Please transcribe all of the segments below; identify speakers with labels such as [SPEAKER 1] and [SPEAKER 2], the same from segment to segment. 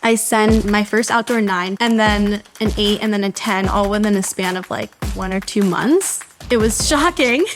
[SPEAKER 1] I sent my first outdoor 9 and then an 8 and then a 10 all within a span of like 1 or 2 months. It was shocking.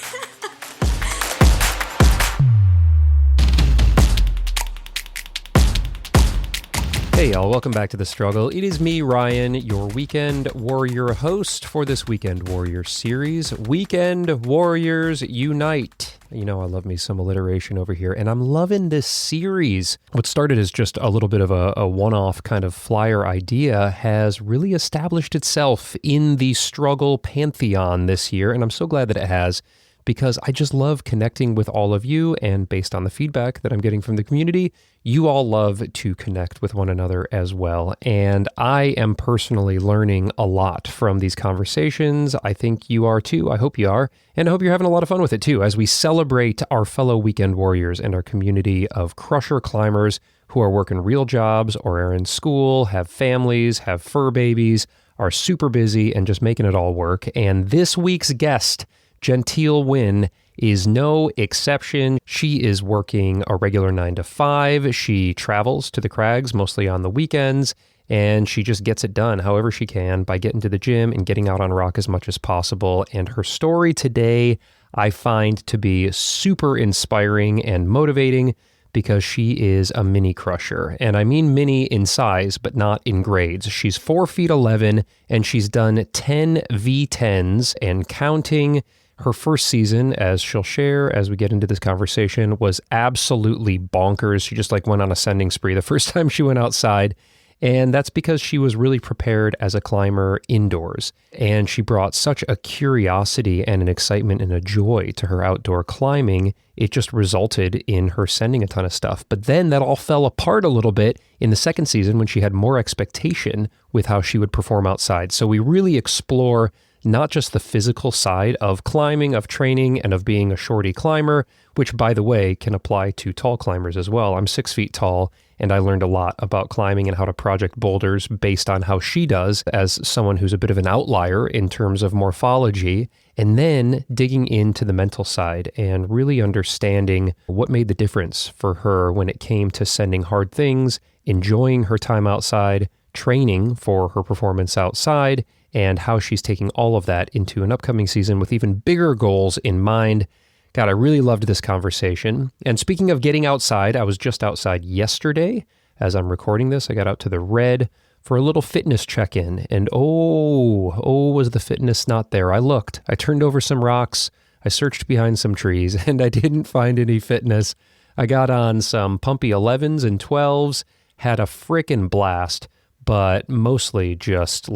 [SPEAKER 2] Hey y'all, welcome back to The Struggle. It is me, Ryan, your Weekend Warrior host for this Weekend Warrior series, Weekend Warriors Unite. You know I love me some alliteration over here, and I'm loving this series. What started as just a little bit of a one-off kind of flyer idea has really established itself in the Struggle pantheon this year, and I'm so glad that it has, because I just love connecting with all of you, and based on the feedback that I'm getting from the community, you all love to connect with one another as well. And I am personally learning a lot from these conversations. I think you are too. I hope you are. And I hope you're having a lot of fun with it too, as we celebrate our fellow weekend warriors and our community of crusher climbers who are working real jobs or are in school, have families, have fur babies, are super busy and just making it all work. And this week's guest, Gentil Nguyen, is no exception. She is working a regular 9 to 5. She travels to the crags mostly on the weekends, and she just gets it done however she can by getting to the gym and getting out on rock as much as possible. And her story today I find to be super inspiring and motivating because she is a mini crusher. And I mean mini in size, but not in grades. She's 4 feet 11, and she's done 10 V10s and counting. Her first season, as she'll share as we get into this conversation, was absolutely bonkers. She just went on a sending spree the first time she went outside. And that's because she was really prepared as a climber indoors. And she brought such a curiosity and an excitement and a joy to her outdoor climbing. It just resulted in her sending a ton of stuff. But then that all fell apart a little bit in the second season when she had more expectation with how she would perform outside. So we really explore not just the physical side of climbing, of training, and of being a shorty climber, which, by the way, can apply to tall climbers as well. I'm 6 feet tall, and I learned a lot about climbing and how to project boulders based on how she does as someone who's a bit of an outlier in terms of morphology, and then digging into the mental side and really understanding what made the difference for her when it came to sending hard things, enjoying her time outside, training for her performance outside, and how she's taking all of that into an upcoming season with even bigger goals in mind. God, I really loved this conversation. And speaking of getting outside, I was just outside yesterday. As I'm recording this, I got out to the Red for a little fitness check-in. And was the fitness not there? I looked. I turned over some rocks. I searched behind some trees, and I didn't find any fitness. I got on some pumpy 11s and 12s, had a frickin' blast, but mostly just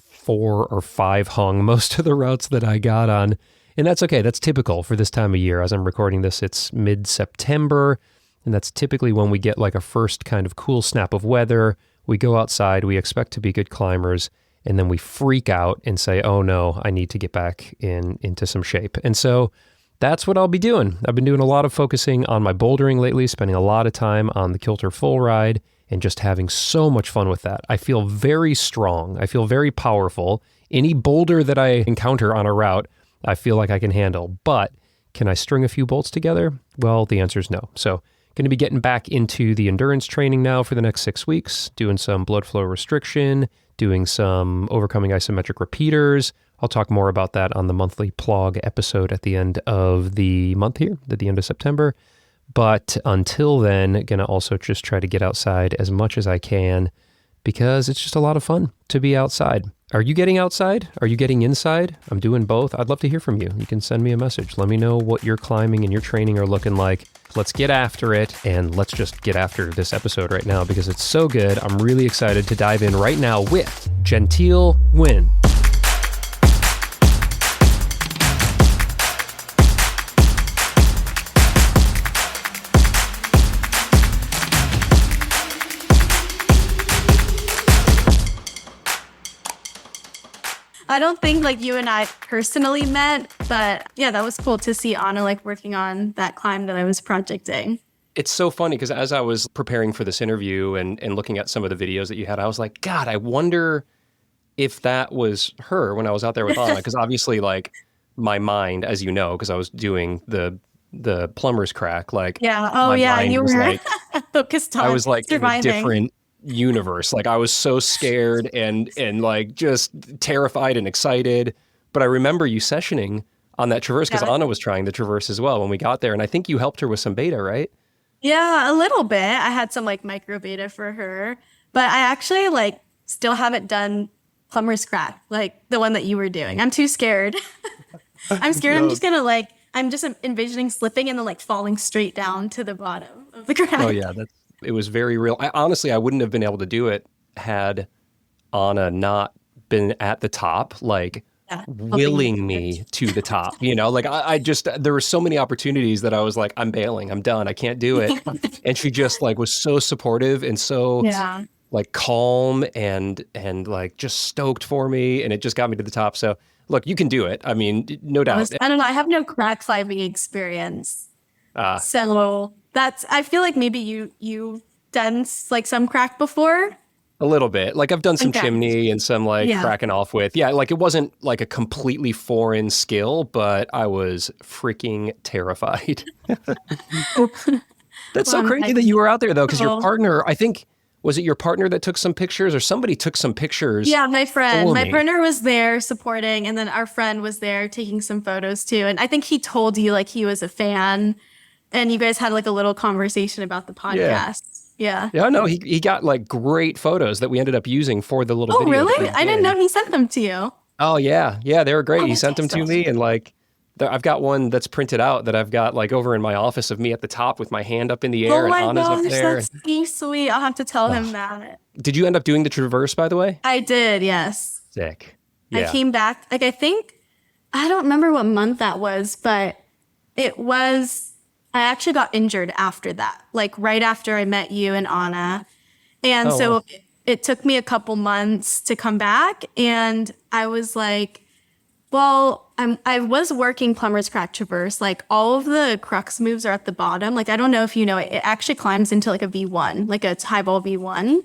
[SPEAKER 2] 4 or 5 hung most of the routes that I got on. And that's okay. That's typical for this time of year. As I'm recording this, it's mid-September, and that's typically when we get a first kind of cool snap of weather. We go outside, we expect to be good climbers, and then we freak out and say, oh no, I need to get back into some shape. And so that's what I'll be doing. I've been doing a lot of focusing on my bouldering lately, spending a lot of time on the Kilter full ride, and just having so much fun with that. I feel very strong. I feel very powerful. Any boulder that I encounter on a route, I feel like I can handle. But can I string a few bolts together? Well, the answer is no. So going to be getting back into the endurance training now for the next 6 weeks, doing some blood flow restriction, doing some overcoming isometric repeaters. I'll talk more about that on the monthly plog episode at the end of the month here, at the end of September. But until then, going to also just try to get outside as much as I can because it's just a lot of fun to be outside. Are you getting outside? Are you getting inside? I'm doing both. I'd love to hear from you. You can send me a message. Let me know what your climbing and your training are looking like. Let's get after it, and let's just get after this episode right now because it's so good. I'm really excited to dive in right now with Gentil Nguyen.
[SPEAKER 1] I don't think you and I personally met, but yeah, that was cool to see Anna working on that climb that I was projecting.
[SPEAKER 2] It's so funny because as I was preparing for this interview and looking at some of the videos that you had, I was like, God, I wonder if that was her when I was out there with Anna. Because obviously, my mind, as you know, because I was doing the the plumber's crack, like
[SPEAKER 1] Yeah. Oh,
[SPEAKER 2] my
[SPEAKER 1] yeah.
[SPEAKER 2] mind
[SPEAKER 1] You
[SPEAKER 2] was
[SPEAKER 1] were
[SPEAKER 2] like,
[SPEAKER 1] focused
[SPEAKER 2] I
[SPEAKER 1] on
[SPEAKER 2] was like in a
[SPEAKER 1] surviving.
[SPEAKER 2] different universe. Like I was so scared and like just terrified and excited. But I remember you sessioning on that traverse because
[SPEAKER 1] Yeah.
[SPEAKER 2] Anna was trying the traverse as well when we got there. And I think you helped her with some beta, right?
[SPEAKER 1] Yeah, a little bit. I had some like micro beta for her, but I actually like still haven't done plumber's crack, like the one that you were doing. I'm too scared. I'm scared I'm
[SPEAKER 2] No.
[SPEAKER 1] just gonna like, I'm just envisioning slipping and then like falling straight down to the bottom of the
[SPEAKER 2] Oh
[SPEAKER 1] crack.
[SPEAKER 2] yeah, it was very real. Honestly, I wouldn't have been able to do it had Anna not been at the top, like
[SPEAKER 1] Yeah, helping you
[SPEAKER 2] willing
[SPEAKER 1] through
[SPEAKER 2] me
[SPEAKER 1] it.
[SPEAKER 2] to the top. Like I just there were so many opportunities that I was like, I'm bailing, I'm done, I can't do it. And she just like was so supportive and so
[SPEAKER 1] Yeah.
[SPEAKER 2] like calm and like just stoked for me, and it just got me to the top. So look, you can do it. I mean, no doubt.
[SPEAKER 1] I don't know. I have no crack climbing experience.
[SPEAKER 2] Uh,
[SPEAKER 1] So that's, I feel like maybe you've done like some crack before.
[SPEAKER 2] a little bit. Like I've done some
[SPEAKER 1] Okay.
[SPEAKER 2] chimney and some like
[SPEAKER 1] Yeah.
[SPEAKER 2] cracking off with. Yeah, like it wasn't like a completely foreign skill, but I was freaking terrified. That's so
[SPEAKER 1] Well,
[SPEAKER 2] crazy that you were out there though, because your
[SPEAKER 1] so
[SPEAKER 2] partner, I think, was it your partner that took some pictures or somebody took some pictures
[SPEAKER 1] yeah, my friend,
[SPEAKER 2] for
[SPEAKER 1] my
[SPEAKER 2] me?
[SPEAKER 1] partner was there supporting, and then our friend was there taking some photos too. And I think he told you like he was a fan, and you guys had like a little conversation about the
[SPEAKER 2] Yeah.
[SPEAKER 1] podcast. Yeah.
[SPEAKER 2] Yeah, no, he got like great photos that we ended up using for the little
[SPEAKER 1] Oh,
[SPEAKER 2] video that we
[SPEAKER 1] really? I didn't know
[SPEAKER 2] did.
[SPEAKER 1] he sent them to you.
[SPEAKER 2] Oh yeah, yeah, they were great.
[SPEAKER 1] Oh,
[SPEAKER 2] He
[SPEAKER 1] that's
[SPEAKER 2] sent them to me,
[SPEAKER 1] awesome.
[SPEAKER 2] and like, I've got one that's printed out that I've got like over in my office of me at the top with my hand up in the air,
[SPEAKER 1] Oh
[SPEAKER 2] and
[SPEAKER 1] my
[SPEAKER 2] Anna's up
[SPEAKER 1] gosh,
[SPEAKER 2] there.
[SPEAKER 1] that's so sweet. I'll have to tell him
[SPEAKER 2] Oh.
[SPEAKER 1] that.
[SPEAKER 2] Did you end up doing the traverse, by the way?
[SPEAKER 1] I did, yes.
[SPEAKER 2] Sick.
[SPEAKER 1] I
[SPEAKER 2] Yeah.
[SPEAKER 1] came back, like, I think, I don't remember what month that was, but it was, I actually got injured after that, like right after I met you and Anna. And
[SPEAKER 2] Oh well.
[SPEAKER 1] so it took me a couple months to come back. And I was like, well, I was working plumber's crack traverse. Like all of the crux moves are at the bottom. Like, I don't know if you know it, it actually climbs into like a V1, like a high ball V1.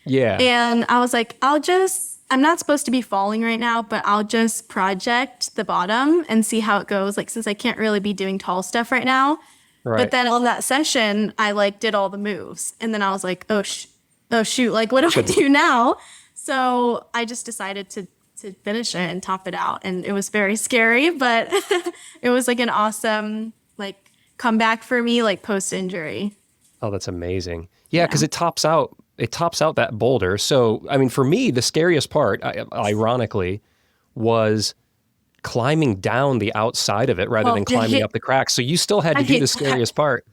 [SPEAKER 2] Yeah.
[SPEAKER 1] And I was like, I'm not supposed to be falling right now, but I'll just project the bottom and see how it goes. Like, since I can't really be doing tall stuff right now. But
[SPEAKER 2] Right.
[SPEAKER 1] then on that session, I like did all the moves. And then I was like, oh shoot, like what do I do now? So I just decided to finish it and top it out. And it was very scary, but it was like an awesome like comeback for me, like post injury.
[SPEAKER 2] Oh, that's amazing. Yeah, because it tops out that boulder. So, I mean, for me, the scariest part, ironically, was climbing down the outside of it rather
[SPEAKER 1] Well,
[SPEAKER 2] than climbing up the cracks. So you still had to do
[SPEAKER 1] hate
[SPEAKER 2] the
[SPEAKER 1] that.
[SPEAKER 2] scariest part.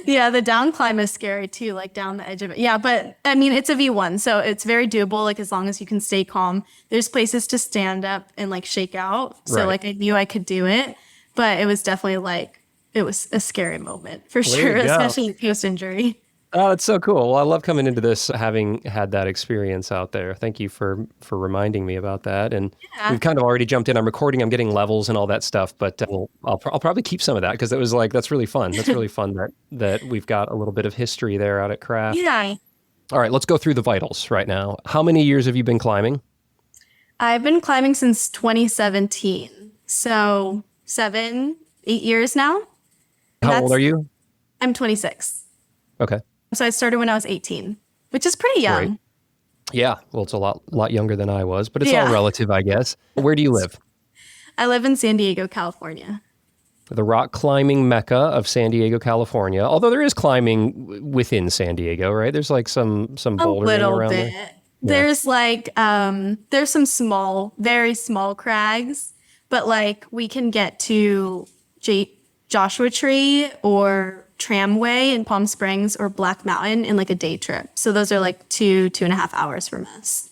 [SPEAKER 1] Yeah, the down climb is scary too, like down the edge of it. Yeah, but I mean, it's a V1, so it's very doable, like as long as you can stay calm. There's places to stand up and like shake out. So
[SPEAKER 2] Right.
[SPEAKER 1] like I knew I could do it, but it was definitely like, it was a scary moment for
[SPEAKER 2] Way
[SPEAKER 1] sure,
[SPEAKER 2] to go.
[SPEAKER 1] especially post injury.
[SPEAKER 2] Oh, that's so cool. Well, I love coming into this having had that experience out there. Thank you for reminding me about that. And
[SPEAKER 1] Yeah.
[SPEAKER 2] we've kind of already jumped in. I'm recording. I'm getting levels and all that stuff. But I'll probably keep some of that because it was like that's really fun. That's really fun that we've got a little bit of history there out at Craft.
[SPEAKER 1] Yeah.
[SPEAKER 2] All right, let's go through the vitals right now. How many years have you been climbing?
[SPEAKER 1] I've been climbing since 2017. So 8 years now. And
[SPEAKER 2] How old are you?
[SPEAKER 1] I'm 26.
[SPEAKER 2] Okay,
[SPEAKER 1] So I started when I was 18, which is pretty young.
[SPEAKER 2] great. Yeah, well, it's a lot younger than I was, but it's all
[SPEAKER 1] Yeah.
[SPEAKER 2] relative, I guess. Where do you live?
[SPEAKER 1] I live in San Diego, California.
[SPEAKER 2] The rock climbing mecca of San Diego, California. Although there is climbing within San Diego, right? There's like some
[SPEAKER 1] A
[SPEAKER 2] bouldering
[SPEAKER 1] little
[SPEAKER 2] around
[SPEAKER 1] bit.
[SPEAKER 2] there.
[SPEAKER 1] There's like there's some small, very small crags, but like we can get to Joshua Tree or Tramway in Palm Springs or Black Mountain in like a day trip. So those are like 2.5 hours from us.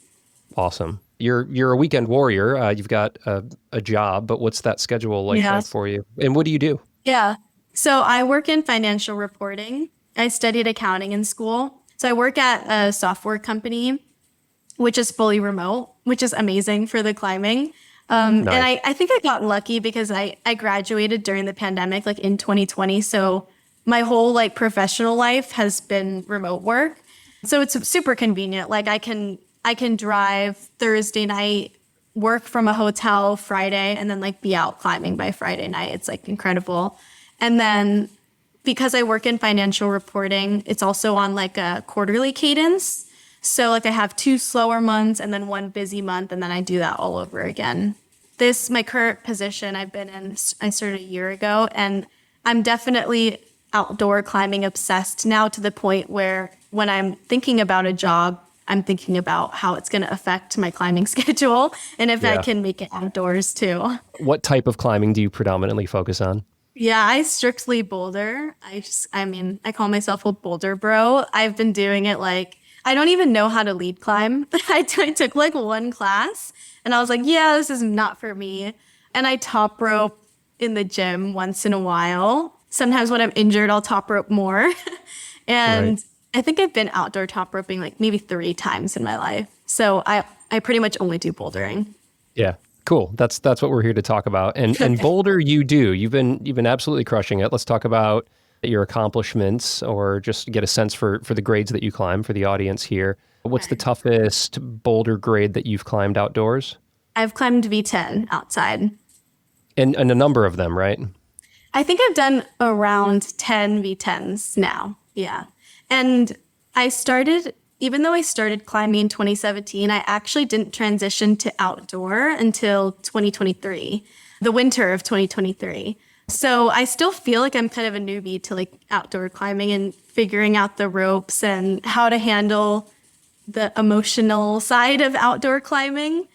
[SPEAKER 2] Awesome. You're a weekend warrior. You've got a job, but what's that schedule like
[SPEAKER 1] Yes.
[SPEAKER 2] for you? And what do you do?
[SPEAKER 1] Yeah. So I work in financial reporting. I studied accounting in school. So I work at a software company, which is fully remote, which is amazing for the climbing. And
[SPEAKER 2] Nice.
[SPEAKER 1] I think I got lucky because I graduated during the pandemic, like in 2020. So my whole like professional life has been remote work. So it's super convenient. Like I can drive Thursday night, work from a hotel Friday, and then like be out climbing by Friday night. It's like incredible. And then because I work in financial reporting, it's also on like a quarterly cadence. So like I have 2 slower months and then 1 busy month, and then I do that all over again. My current position I've been in, I started a year ago, and I'm definitely outdoor climbing obsessed now, to the point where when I'm thinking about a job, I'm thinking about how it's going to affect my climbing schedule and if I can make it outdoors too.
[SPEAKER 2] What type of climbing do you predominantly focus on?
[SPEAKER 1] Yeah, I strictly boulder. I call myself a boulder bro. I've been doing it like, I don't even know how to lead climb. I took like 1 class and I was like, yeah, this is not for me. And I top rope in the gym once in a while. Sometimes when I'm injured, I'll top rope more. And
[SPEAKER 2] Right.
[SPEAKER 1] I think I've been outdoor top roping like maybe 3 times in my life. So I pretty much only do bouldering.
[SPEAKER 2] Yeah. Cool. That's what we're here to talk about. And Boulder, you do. You've been absolutely crushing it. Let's talk about your accomplishments, or just get a sense for the grades that you climb for the audience here. What's the toughest boulder grade that you've climbed outdoors?
[SPEAKER 1] I've climbed V10 outside.
[SPEAKER 2] And a number of them, right?
[SPEAKER 1] I think I've done around 10 V10s now. Yeah. And even though I started climbing in 2017, I actually didn't transition to outdoor until 2023, the winter of 2023. So I still feel like I'm kind of a newbie to like outdoor climbing and figuring out the ropes and how to handle the emotional side of outdoor climbing.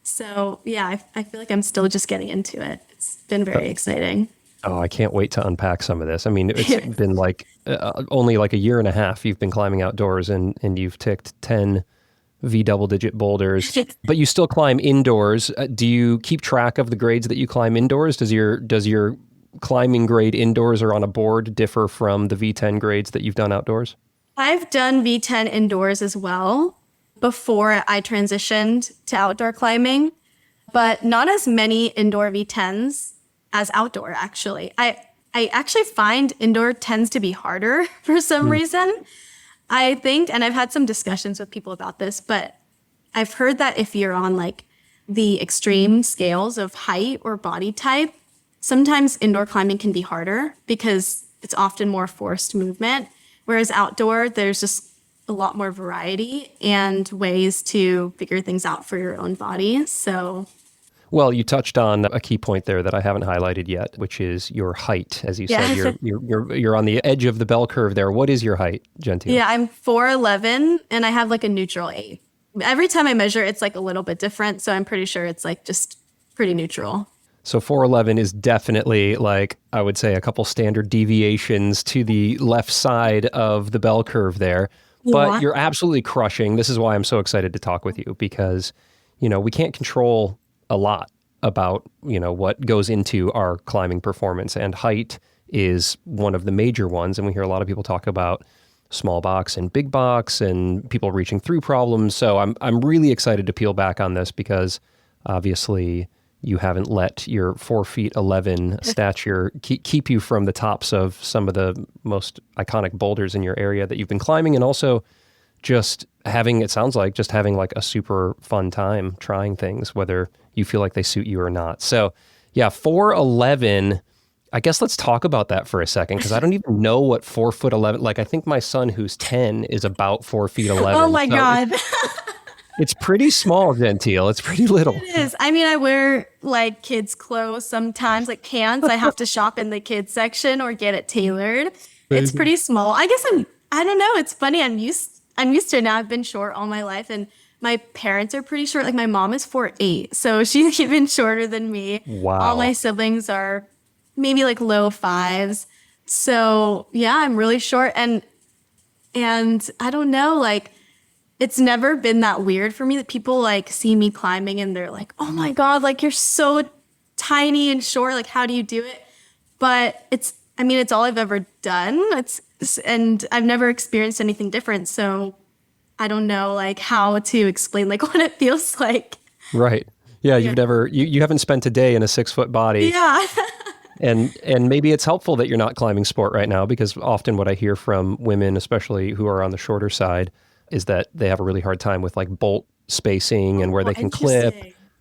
[SPEAKER 1] So yeah, I feel like I'm still just getting into it. It's been very exciting.
[SPEAKER 2] Oh, I can't wait to unpack some of this. I mean, it's been like only like a year and a half you've been climbing outdoors, and you've ticked 10 V double-digit boulders, but you still climb indoors. Do you keep track of the grades that you climb indoors? Does your climbing grade indoors or on a board differ from the V10 grades that you've done outdoors?
[SPEAKER 1] I've done V10 indoors as well before I transitioned to outdoor climbing, but not as many indoor V10s as outdoor, actually. I actually find indoor tends to be harder for some reason. I think, and I've had some discussions with people about this, but I've heard that if you're on like the extreme scales of height or body type, sometimes indoor climbing can be harder because it's often more forced movement. Whereas outdoor, there's just a lot more variety and ways to figure things out for your own body. So,
[SPEAKER 2] Well, you touched on a key point there that I haven't highlighted yet, which is your height. As you said, you're on the edge of the bell curve there. What is your height, Gentil?
[SPEAKER 1] yeah, I'm 4'11" and I have like a neutral 8. Every time I measure, it's like a little bit different. So I'm pretty sure it's like just pretty neutral.
[SPEAKER 2] So 4'11" is definitely, like, I would say, a couple standard deviations to the left side of the bell curve there. But
[SPEAKER 1] Yeah.
[SPEAKER 2] you're absolutely crushing. This is why I'm so excited to talk with you, because, we can't control a lot about, what goes into our climbing performance. And height is one of the major ones. And we hear a lot of people talk about small box and big box and people reaching through problems. So I'm really excited to peel back on this, because obviously you haven't let your 4'11" stature keep you from the tops of some of the most iconic boulders in your area that you've been climbing, and also just having like a super fun time trying things, whether you feel like they suit you or not. So yeah, 4'11", I guess let's talk about that for a second, because I don't even know what 4'11", like I think my son who's 10 is about 4'11".
[SPEAKER 1] Oh my
[SPEAKER 2] So
[SPEAKER 1] God.
[SPEAKER 2] It's pretty small, Gentil. It's pretty little.
[SPEAKER 1] It is. I mean, I wear like kids' clothes sometimes, like pants. I have to shop in the kids section or get it tailored. It's pretty small. I guess I don't know. It's funny. I'm used to it now. I've been short all my life, and my parents are pretty short. Like my mom is 4'8", so she's even shorter than me.
[SPEAKER 2] Wow.
[SPEAKER 1] All my siblings are maybe like low 5s. So yeah, I'm really short, and I don't know, like, it's never been that weird for me that people like see me climbing and they're like, oh my God, like you're so tiny and short. Like, how do you do it? But it's all I've ever done. And I've never experienced anything different. So I don't know like how to explain like what it feels like.
[SPEAKER 2] Right. Yeah. You've never, you haven't spent a day in a 6-foot body.
[SPEAKER 1] Yeah.
[SPEAKER 2] And maybe it's helpful that you're not climbing sport right now, because often what I hear from women, especially who are on the shorter side, is that they have a really hard time with like bolt spacing and where they can clip.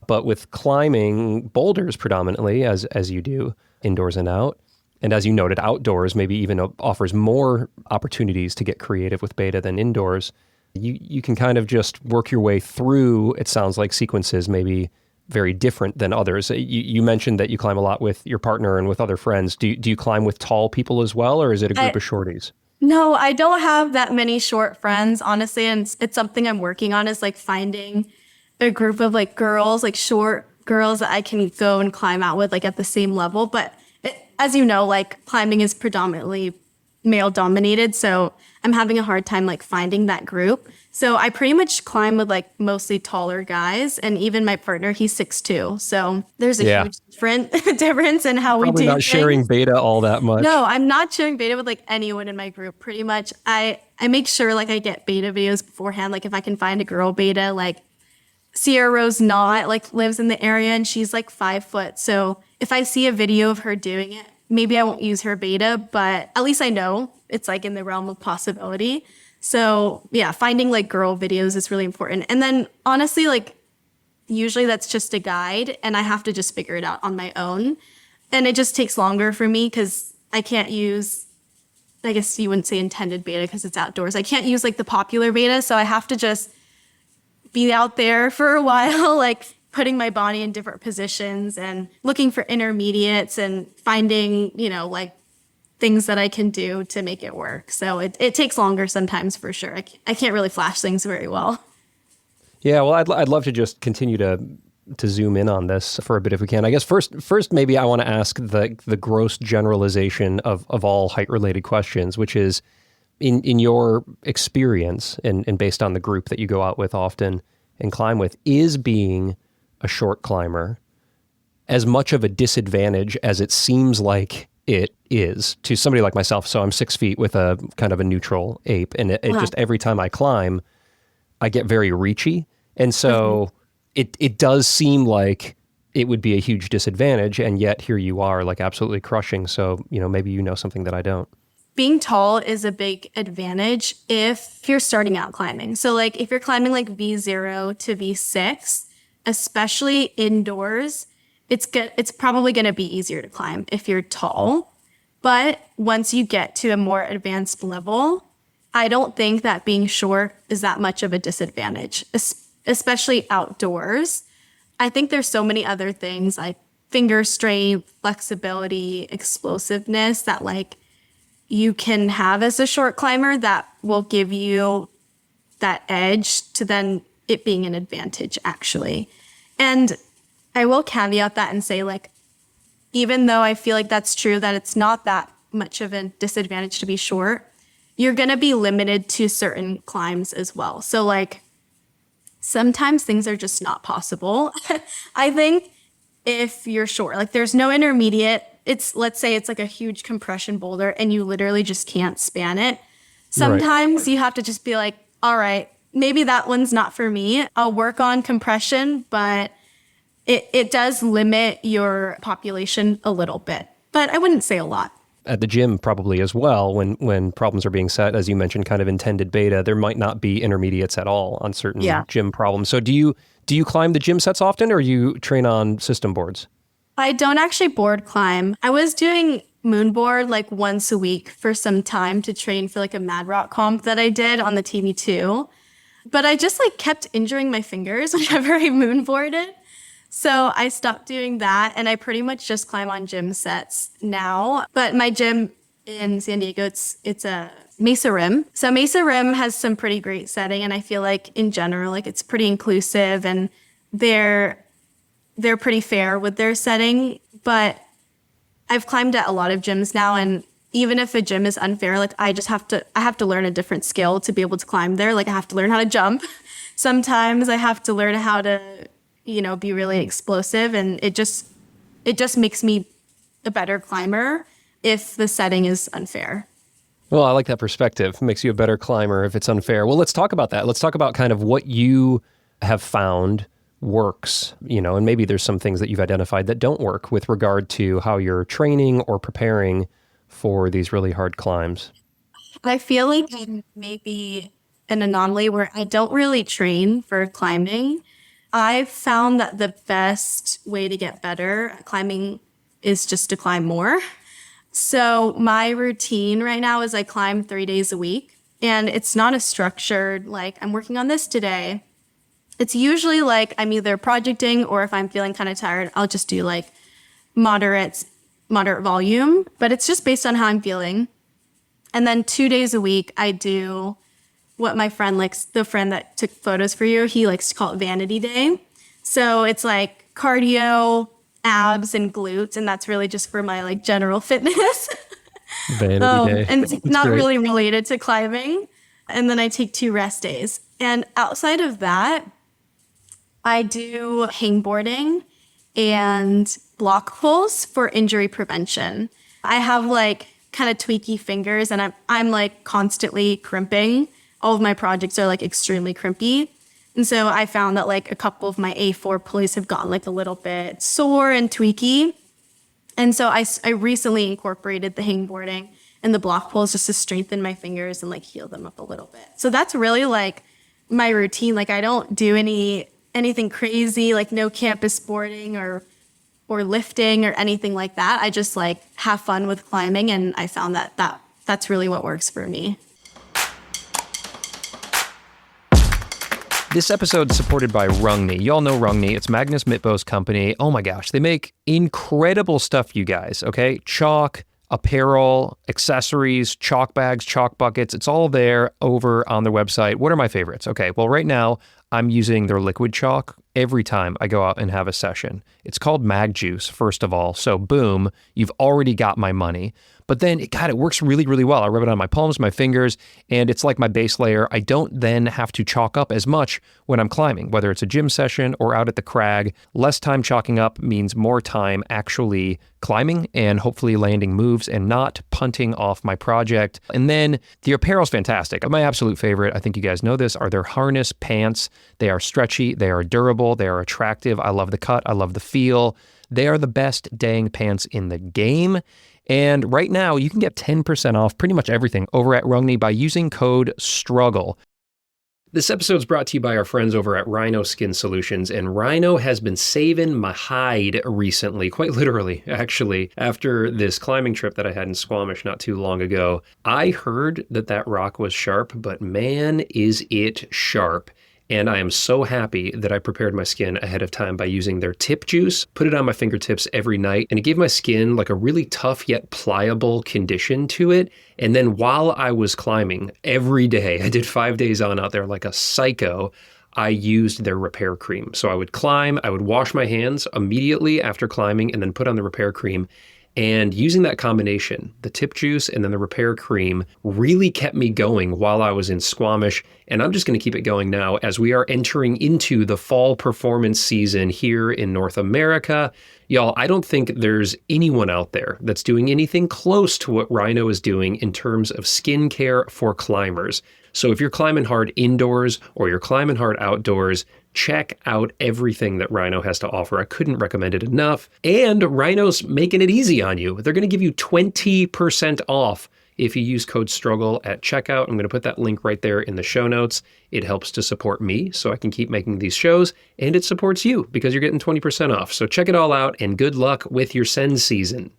[SPEAKER 2] But with climbing boulders predominantly, as you do, indoors and out, And as you noted, outdoors maybe even offers more opportunities to get creative with beta than indoors. You can kind of just work your way through, it sounds like, sequences maybe very different than others. You mentioned that you climb a lot with your partner and with other friends. Do you climb with tall people as well, or is it a group of shorties?
[SPEAKER 1] No, I don't have that many short friends, honestly. And it's something I'm working on, is like finding a group of like girls, like short girls that I can go and climb out with, like at the same level. But as you know, like climbing is predominantly male dominated. So I'm having a hard time like finding that group. So I pretty much climb with like mostly taller guys, and even my partner, he's 6'2". So there's a huge difference in how we do
[SPEAKER 2] Probably not
[SPEAKER 1] things.
[SPEAKER 2] sharing beta all that much.
[SPEAKER 1] No, I'm not sharing beta with like anyone in my group. Pretty much, I make sure like I get beta videos beforehand. Like if I can find a girl beta, like Sierra Rose Knott like lives in the area and she's like 5 foot. So if I see a video of her doing it, maybe I won't use her beta, but at least I know it's like in the realm of possibility. So yeah, finding like girl videos is really important. And then honestly, like usually that's just a guide and I have to just figure it out on my own. And it just takes longer for me because I can't use, I guess you wouldn't say intended beta because it's outdoors. I can't use like the popular beta. So I have to just be out there for a while, like putting my body in different positions and looking for intermediates and finding, like things that I can do to make it work. So it takes longer sometimes for sure. I can't really flash things very well.
[SPEAKER 2] Yeah, well, I'd love to just continue to zoom in on this for a bit if we can. I guess first maybe I want to ask the gross generalization of all height-related questions, which is in your experience and based on the group that you go out with often and climb with, is being a short climber as much of a disadvantage as it seems like it is to somebody like myself? So I'm 6 feet with a kind of a neutral ape, and it just every time I climb, I get very reachy. And so it does seem like it would be a huge disadvantage, and yet here you are like absolutely crushing. So, maybe you know something that I don't.
[SPEAKER 1] Being tall is a big advantage if you're starting out climbing. So like if you're climbing like V0 to V6, especially indoors, it's probably going to be easier to climb if you're tall. But once you get to a more advanced level, I don't think that being short is that much of a disadvantage, especially outdoors. I think there's so many other things like finger strength, flexibility, explosiveness that like you can have as a short climber that will give you that edge to then it being an advantage actually. And I will caveat that and say like, even though I feel like that's true, that it's not that much of a disadvantage to be short, you're going to be limited to certain climbs as well. So like sometimes things are just not possible. I think if you're short, like there's no intermediate, let's say it's like a huge compression boulder and you literally just can't span it. Sometimes you have to just be like, all right, maybe that one's not for me. I'll work on compression, but it does limit your population a little bit, but I wouldn't say a lot.
[SPEAKER 2] At the gym probably as well, when problems are being set, as you mentioned, kind of intended beta, there might not be intermediates at all on certain gym problems. So do you climb the gym sets often, or you train on system boards?
[SPEAKER 1] I don't actually board climb. I was doing moonboard like once a week for some time to train for like a Mad Rock comp that I did on the TV2. But I just like kept injuring my fingers whenever I moonboarded. So I stopped doing that, and I pretty much just climb on gym sets now. But my gym in San Diego, it's a Mesa Rim. So Mesa Rim has some pretty great setting, and I feel like in general, like it's pretty inclusive, and they're pretty fair with their setting. But I've climbed at a lot of gyms now, and even if a gym is unfair, like I have to learn a different skill to be able to climb there. Like I have to learn how to jump. Sometimes I have to learn how to be really explosive, and it just makes me a better climber if the setting is unfair.
[SPEAKER 2] Well, I like that perspective. It makes you a better climber if it's unfair. Well, let's talk about that. Let's talk about kind of what you have found works, and maybe there's some things that you've identified that don't work with regard to how you're training or preparing for these really hard climbs.
[SPEAKER 1] I feel like I'm maybe an anomaly where I don't really train for climbing. I've found that the best way to get better at climbing is just to climb more. So my routine right now is I climb 3 days a week, and it's not a structured, like, I'm working on this today. It's usually like I'm either projecting, or if I'm feeling kind of tired, I'll just do like moderate volume, but it's just based on how I'm feeling. And then 2 days a week, I do what my friend likes, the friend that took photos for you, he likes to call it Vanity Day. So it's like cardio, abs, and glutes, and that's really just for my like general fitness.
[SPEAKER 2] Vanity day.
[SPEAKER 1] And it's
[SPEAKER 2] That's
[SPEAKER 1] not
[SPEAKER 2] great.
[SPEAKER 1] really related to climbing. And then I take 2 rest days. And outside of that, I do hangboarding and block pulls for injury prevention. I have like kind of tweaky fingers, and I'm like constantly crimping. All of my projects are like extremely crimpy. And so I found that like a couple of my A4 pulleys have gotten like a little bit sore and tweaky. And so I recently incorporated the hangboarding and the block pulls just to strengthen my fingers and like heal them up a little bit. So that's really like my routine. Like I don't do anything crazy, like no campus sporting or lifting or anything like that. I just like have fun with climbing, and I found that that's really what works for me.
[SPEAKER 2] This episode is supported by Rungni. Y'all know Rungni. It's Magnus Mitbo's company. Oh my gosh, they make incredible stuff, you guys, okay? Chalk, apparel, accessories, chalk bags, chalk buckets. It's all there over on their website. What are my favorites? Okay, well, right now, I'm using their liquid chalk every time I go out and have a session. It's called Mag Juice, first of all. So boom, you've already got my money. But then, it works really, really well. I rub it on my palms, my fingers, and it's like my base layer. I don't then have to chalk up as much when I'm climbing, whether it's a gym session or out at the crag. Less time chalking up means more time actually climbing and hopefully landing moves and not punting off my project. And then the apparel's fantastic. My absolute favorite, I think you guys know this, are their harness pants. They are stretchy, they are durable, they are attractive. I love the cut, I love the feel. They are the best dang pants in the game. And right now, you can get 10% off pretty much everything over at Rungni by using code STRUGGLE. This episode is brought to you by our friends over at Rhino Skin Solutions, and Rhino has been saving my hide recently, quite literally, actually. After this climbing trip that I had in Squamish not too long ago, I heard that rock was sharp, but man, is it sharp. And I am so happy that I prepared my skin ahead of time by using their tip juice, put it on my fingertips every night, and it gave my skin like a really tough yet pliable condition to it. And then while I was climbing every day, I did 5 days on out there like a psycho, I used their repair cream. So I would climb, I would wash my hands immediately after climbing and then put on the repair cream. And using that combination, the tip juice and then the repair cream, really kept me going while I was in Squamish. And I'm just going to keep it going now as we are entering into the fall performance season here in North America. Y'all, I don't think there's anyone out there that's doing anything close to what Rhino is doing in terms of skincare for climbers. So if you're climbing hard indoors or you're climbing hard outdoors, check out everything that Rhino has to offer. I couldn't recommend it enough. And Rhino's making it easy on you. They're going to give you 20% off if you use code STRUGGLE at checkout. I'm going to put that link right there in the show notes. It helps to support me so I can keep making these shows, and it supports you because you're getting 20% off. So check it all out, and good luck with your send season.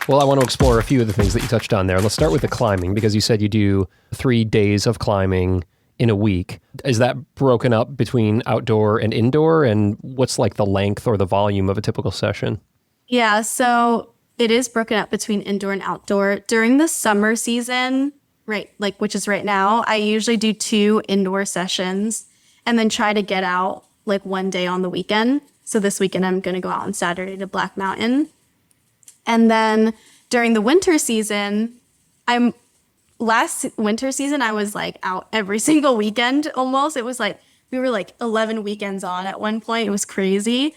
[SPEAKER 2] Well, I want to explore a few of the things that you touched on there. Let's start with the climbing, because you said you do 3 days of climbing in a week. Is that broken up between outdoor and indoor? And what's like the length or the volume of a typical session?
[SPEAKER 1] Yeah, so it is broken up between indoor and outdoor. During the summer season, right, like which is right now, I usually do 2 indoor sessions and then try to get out like 1 day on the weekend. So this weekend I'm going to go out on Saturday to Black Mountain. And then during the winter season, last winter season, I was like out every single weekend almost. It was like, we were like 11 weekends on at one point. It was crazy.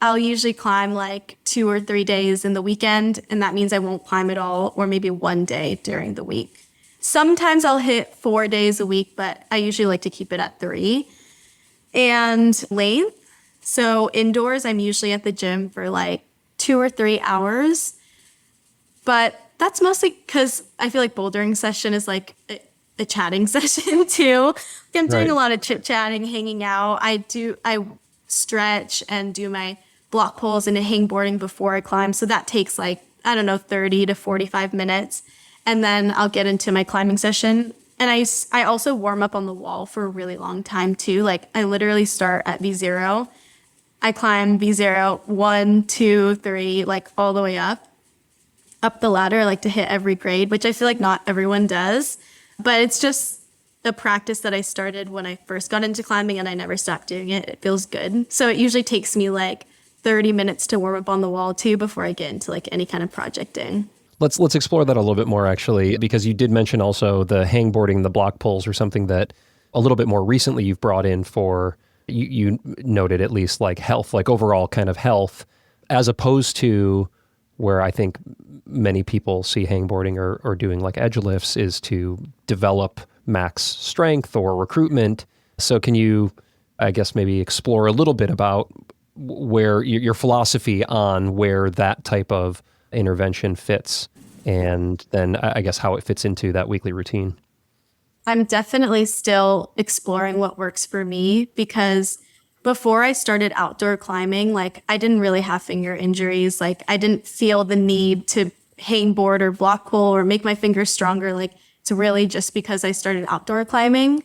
[SPEAKER 1] I'll usually climb like 2 or 3 days in the weekend, and that means I won't climb at all, or maybe 1 day during the week. Sometimes I'll hit 4 days a week, but I usually like to keep it at 3. And length. So indoors, I'm usually at the gym for like 2 or 3 hours. But that's mostly because I feel like bouldering session is like a chatting session too. Like I'm doing a lot of chit chatting, hanging out. I stretch and do my block poles into hangboarding before I climb. So that takes like, I don't know, 30 to 45 minutes. And then I'll get into my climbing session. And I also warm up on the wall for a really long time too. Like I literally start at V0. I climb V0, 1, 2, 3, like all the way up the ladder. I like to hit every grade, which I feel like not everyone does. But it's just a practice that I started when I first got into climbing and I never stopped doing it. It feels good. So it usually takes me like 30 minutes to warm up on the wall too before I get into like any kind of projecting.
[SPEAKER 2] Let's explore that a little bit more, actually, because you did mention also the hangboarding, the block poles, or something that a little bit more recently you've brought in for, you noted at least like health, like overall kind of health, as opposed to where I think many people see hangboarding or doing like edge lifts is to develop max strength or recruitment. So can you, I guess, maybe explore a little bit about where your philosophy on where that type of intervention fits, and then I guess how it fits into that weekly routine?
[SPEAKER 1] I'm definitely still exploring what works for me because before I started outdoor climbing, like I didn't really have finger injuries. Like I didn't feel the need to hangboard or block pole or make my fingers stronger. Like it's really just because I started outdoor climbing.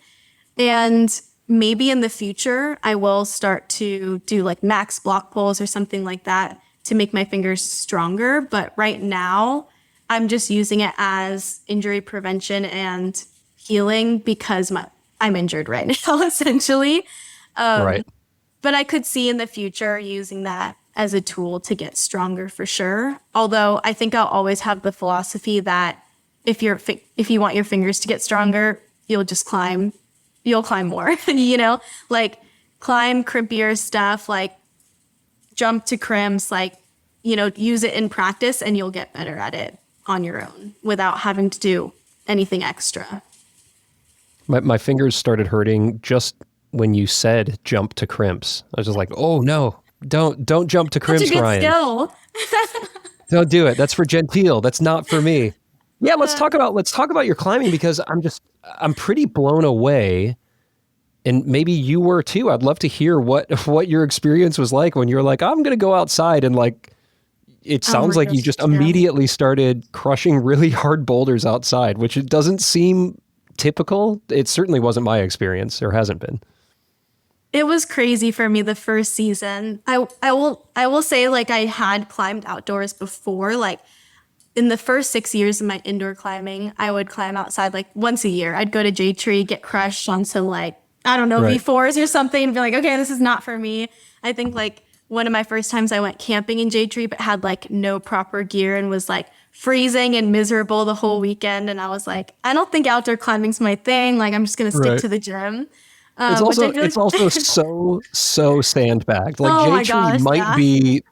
[SPEAKER 1] And maybe in the future, I will start to do like max block poles or something like that to make my fingers stronger. But right now, I'm just using it as injury prevention and healing because I'm injured right now, essentially.
[SPEAKER 2] Right.
[SPEAKER 1] But I could see in the future using that as a tool to get stronger for sure. Although I think I'll always have the philosophy that if you want your fingers to get stronger, you'll climb more, like climb crimpier stuff, like jump to crimps, like, use it in practice and you'll get better at it on your own without having to do anything extra.
[SPEAKER 2] My fingers started hurting just when you said jump to crimps. I was just like, oh no, don't jump to crimps,
[SPEAKER 1] Such a good
[SPEAKER 2] Ryan.
[SPEAKER 1] skill.
[SPEAKER 2] Don't do it. That's for Gentil. That's not for me. Yeah, let's talk about your climbing, because I'm pretty blown away. And maybe you were too. I'd love to hear what your experience was like when you're like, I'm going to go outside, and like, it sounds like you just immediately started crushing really hard boulders outside, which it doesn't seem typical. It certainly wasn't my experience, or hasn't been.
[SPEAKER 1] It was crazy for me the first season. I will say, like, I had climbed outdoors before. Like in the first 6 years of my indoor climbing, I would climb outside like once a year. I'd go to J Tree, get crushed on some like, I don't know,
[SPEAKER 2] Right.
[SPEAKER 1] V4s or something, and be like, okay, this is not for me. I think like one of my first times I went camping in J Tree, but had like no proper gear and was like freezing and miserable the whole weekend. And I was like, I don't think outdoor climbing's my thing. Like, I'm just going to stick
[SPEAKER 2] Right.
[SPEAKER 1] to the gym.
[SPEAKER 2] It's also so sandbagged. Like
[SPEAKER 1] Oh my
[SPEAKER 2] J Tree
[SPEAKER 1] gosh,
[SPEAKER 2] might
[SPEAKER 1] yeah.
[SPEAKER 2] be,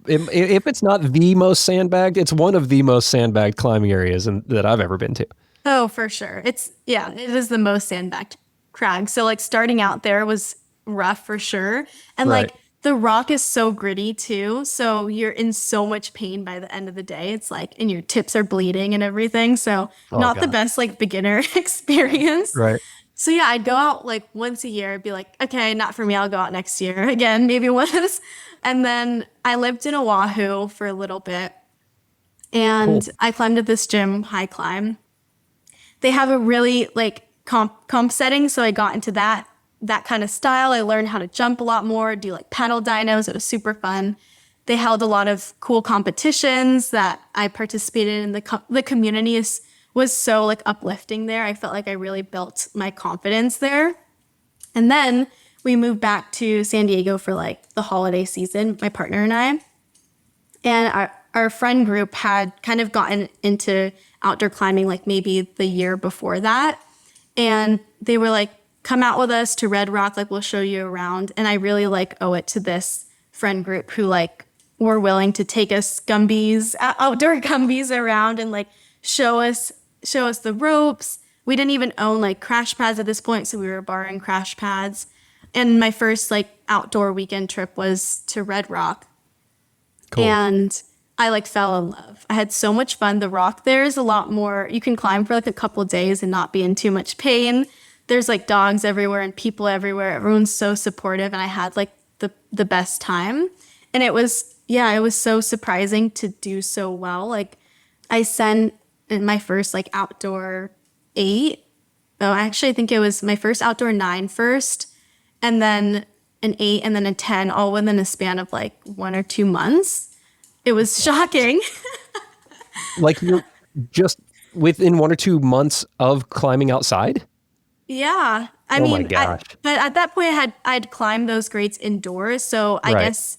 [SPEAKER 2] if it's not the most sandbagged, it's one of the most sandbagged climbing areas that I've ever been to.
[SPEAKER 1] Oh, for sure. It is the most sandbagged crag. So like starting out there was rough for sure. And
[SPEAKER 2] Right.
[SPEAKER 1] like the rock is so gritty too. So you're in so much pain by the end of the day. It's like, and your tips are bleeding and everything. So
[SPEAKER 2] Oh,
[SPEAKER 1] not the
[SPEAKER 2] God.
[SPEAKER 1] best like beginner experience.
[SPEAKER 2] Right.
[SPEAKER 1] So yeah, I'd go out like once a year, be like, okay, not for me. I'll go out next year again, maybe once. And then I lived in Oahu for a little bit, and
[SPEAKER 2] Cool.
[SPEAKER 1] I climbed at this gym, High Climb. They have a really like comp setting, so I got into that kind of style. I learned how to jump a lot more, do like pedal dynos. It was super fun. They held a lot of cool competitions that I participated in. The community was so like uplifting there. I felt like I really built my confidence there. And then we moved back to San Diego for like the holiday season, my partner and I. And our friend group had kind of gotten into outdoor climbing like maybe the year before that. And they were like, come out with us to Red Rock, like we'll show you around. And I really like owe it to this friend group who like were willing to take us outdoor Gumbies around and like show us the ropes. We didn't even own like crash pads at this point, so we were borrowing crash pads. And my first like outdoor weekend trip was to Red Rock.
[SPEAKER 2] Cool.
[SPEAKER 1] And I like fell in love. I had so much fun. The rock there is a lot more, you can climb for like a couple of days and not be in too much pain. There's like dogs everywhere and people everywhere. Everyone's so supportive, and I had like the best time. And it was so surprising to do so well. Like I sent in my first like outdoor 8. Oh, actually I think it was my first outdoor 9 first, and then an 8 and then a 10 all within a span of like 1 or 2 months. It was shocking.
[SPEAKER 2] Like you're just within 1 or 2 months of climbing outside?
[SPEAKER 1] Yeah. I
[SPEAKER 2] Oh my
[SPEAKER 1] mean,
[SPEAKER 2] gosh.
[SPEAKER 1] but at that point I'd climbed those grades indoors, so I
[SPEAKER 2] Right.
[SPEAKER 1] guess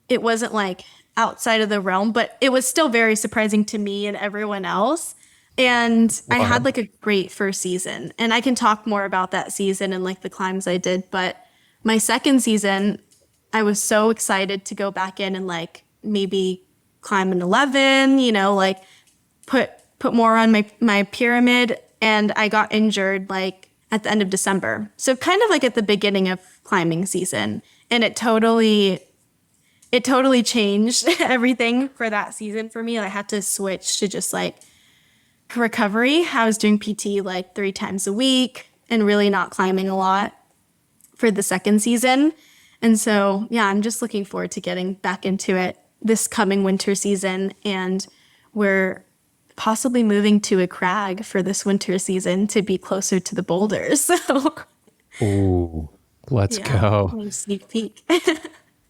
[SPEAKER 1] it wasn't like outside of the realm, but it was still very surprising to me and everyone else. And I
[SPEAKER 2] Wow.
[SPEAKER 1] had like a great first season, and I can talk more about that season and like the climbs I did. But my second season, I was so excited to go back in and like maybe climb an 11, like put more on my pyramid. And I got injured like at the end of December. So kind of like at the beginning of climbing season. And it totally changed everything for that season for me. I had to switch to just like recovery. I was doing PT like 3 times a week and really not climbing a lot for the second season. And so, yeah, I'm just looking forward to getting back into it this coming winter season. And we're possibly moving to a crag for this winter season to be closer to the boulders. So,
[SPEAKER 2] Ooh, let's
[SPEAKER 1] yeah,
[SPEAKER 2] go.
[SPEAKER 1] little sneak peek.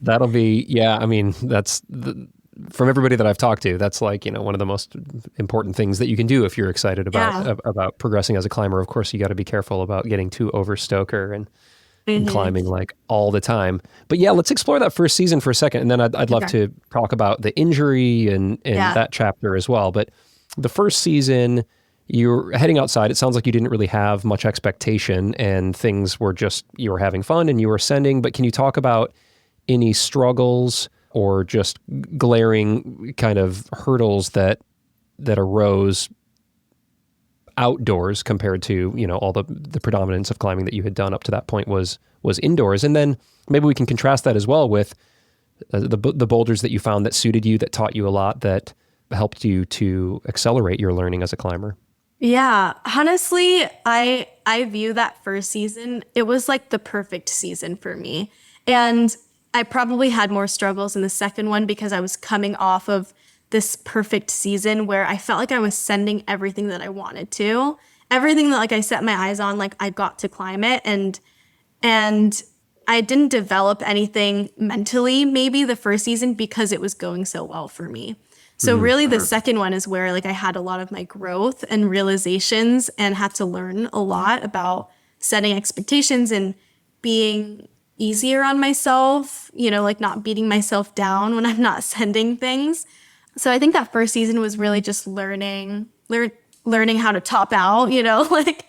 [SPEAKER 2] That'll be, yeah, I mean, from everybody that I've talked to, that's like, one of the most important things that you can do if you're excited about
[SPEAKER 1] Yeah.
[SPEAKER 2] about progressing as a climber. Of course, you got to be careful about getting too overstoker and climbing like all the time. But yeah, let's explore that first season for a second. And then I'd love
[SPEAKER 1] Okay.
[SPEAKER 2] to talk about the injury and
[SPEAKER 1] Yeah.
[SPEAKER 2] that chapter as well. But the first season, you're heading outside. It sounds like you didn't really have much expectation and things were just, you were having fun and you were ascending. But can you talk about any struggles or just glaring kind of hurdles that arose outdoors compared to, all the predominance of climbing that you had done up to that point was indoors? And then maybe we can contrast that as well with the boulders that you found that suited you, that taught you a lot, that helped you to accelerate your learning as a climber.
[SPEAKER 1] Yeah, honestly, I view that first season, it was like the perfect season for me. And I probably had more struggles in the second one because I was coming off of this perfect season where I felt like I was sending everything that I wanted to. Everything that like I set my eyes on, like I got to climb it, and I didn't develop anything mentally maybe the first season because it was going so well for me. So really the second one is where like I had a lot of my growth and realizations and had to learn a lot about setting expectations and being easier on myself, like not beating myself down when I'm not sending things. So I think that first season was really just learning how to top out, like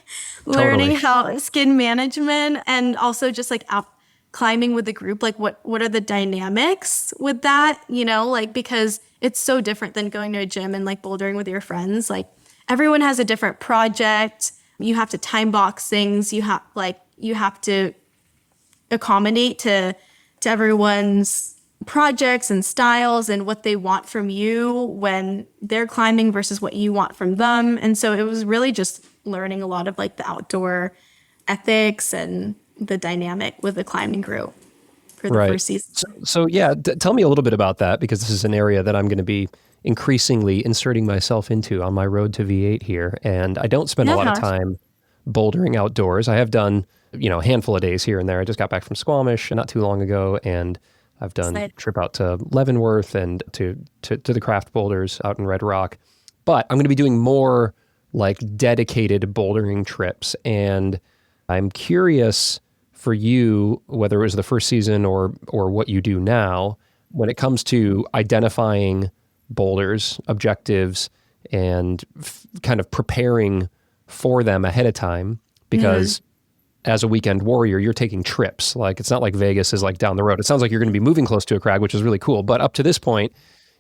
[SPEAKER 1] learning
[SPEAKER 2] Totally.
[SPEAKER 1] how skin management, and also just like out climbing with the group, like what are the dynamics with that, like because it's so different than going to a gym and like bouldering with your friends. Like everyone has a different project. You have to time box things. You have to accommodate to everyone's projects and styles and what they want from you when they're climbing versus what you want from them. And so it was really just learning a lot of like the outdoor ethics and the dynamic with the climbing group for the
[SPEAKER 2] Right.
[SPEAKER 1] first season.
[SPEAKER 2] So yeah, tell me a little bit about that, because this is an area that I'm going to be increasingly inserting myself into on my road to V8 here. And I don't spend a lot of
[SPEAKER 1] Yeah.
[SPEAKER 2] time bouldering outdoors. I have done, a handful of days here and there. I just got back from Squamish not too long ago, and I've done a
[SPEAKER 1] Exciting.
[SPEAKER 2] trip out to Leavenworth and to the craft boulders out in Red Rock. But I'm going to be doing more like dedicated bouldering trips. And I'm curious for you, whether it was the first season or what you do now, when it comes to identifying boulders, objectives, and kind of preparing for them ahead of time, because as a weekend warrior, you're taking trips. Like it's not like Vegas is like down the road. It sounds like you're going to be moving close to a crag, which is really cool. But up to this point,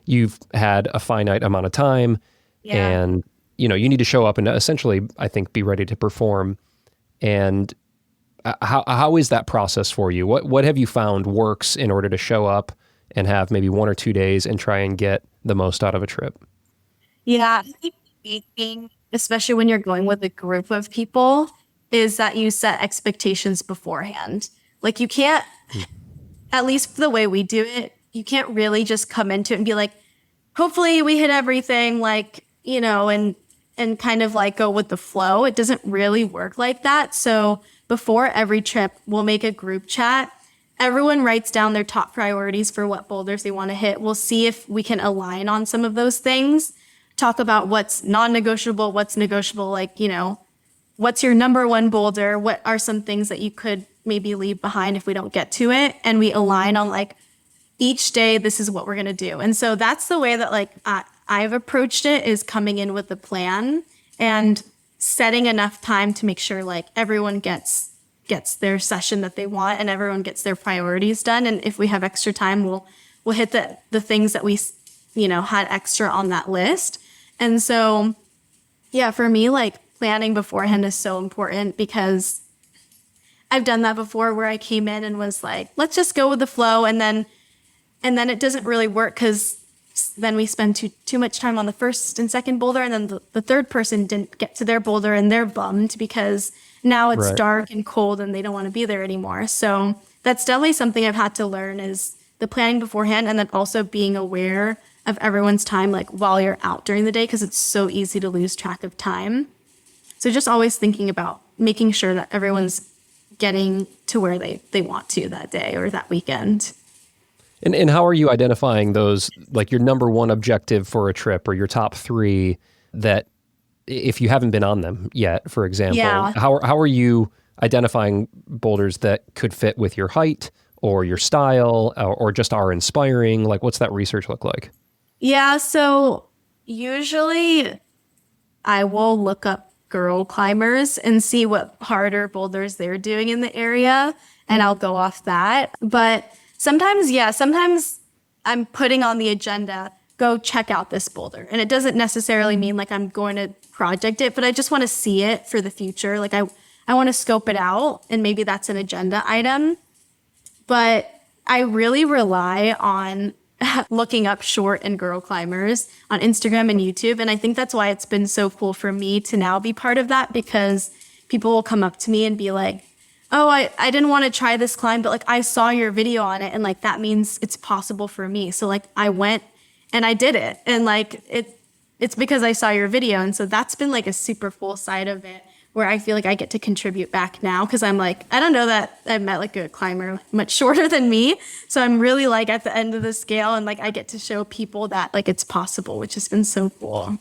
[SPEAKER 2] you've had a finite amount of time,
[SPEAKER 1] Yeah.
[SPEAKER 2] and you need to show up and essentially, I think, be ready to perform. And how is that process for you? What have you found works in order to show up and have maybe 1 or 2 days and try and get the most out of a trip?
[SPEAKER 1] Yeah, I think the big thing, especially when you're going with a group of people, is that you set expectations beforehand. Like you can't, at least the way we do it, you can't really just come into it and be like, hopefully we hit everything, like, you know, and kind of like go with the flow. It doesn't really work like that. So before every trip, we'll make a group chat. Everyone writes down their top priorities for what boulders they want to hit. We'll see if we can align on some of those things, talk about what's non-negotiable, what's negotiable, like, you know, what's your number one boulder? What are some things that you could maybe leave behind if we don't get to it? And we align on like each day, this is what we're going to do. And so that's the way that like I've approached it, is coming in with a plan and setting enough time to make sure like everyone gets their session that they want and everyone gets their priorities done. And if we have extra time, we'll hit the things that we, you know, had extra on that list. And so, yeah, for me, like planning beforehand is so important, because I've done that before where I came in and was like, let's just go with the flow. And then it doesn't really work, because then we spend too much time on the first and second boulder. And then the third person didn't get to their boulder and they're bummed because now it's dark and cold and they don't want to be there anymore. So that's definitely something I've had to learn, is the planning beforehand, and then also being aware of everyone's time, like while you're out during the day, because it's so easy to lose track of time. So just always thinking about making sure that everyone's getting to where they want to that day or that weekend.
[SPEAKER 2] And how are you identifying those, like your number one objective for a trip or your top three, that if you haven't been on them yet, for example, how are you identifying boulders that could fit with your height or your style or just are inspiring? Like, what's that research look like?
[SPEAKER 1] Yeah, so usually I will look up girl climbers and see what harder boulders they're doing in the area, and I'll go off that. But sometimes I'm putting on the agenda, go check out this boulder. And it doesn't necessarily mean like I'm going to project it, but I just want to see it for the future. Like I want to scope it out, and maybe that's an agenda item. But I really rely on looking up short and girl climbers on Instagram and YouTube. And I think that's why it's been so cool for me to now be part of that, because people will come up to me and be like, oh, I didn't want to try this climb, but like I saw your video on it, and like that means it's possible for me. So like I went and I did it, and like it's because I saw your video. And so that's been like a super cool side of it, where I feel like I get to contribute back now, because I'm like, I don't know that I've met like a climber much shorter than me. So I'm really like at the end of the scale, and like I get to show people that like it's possible, which has been so cool.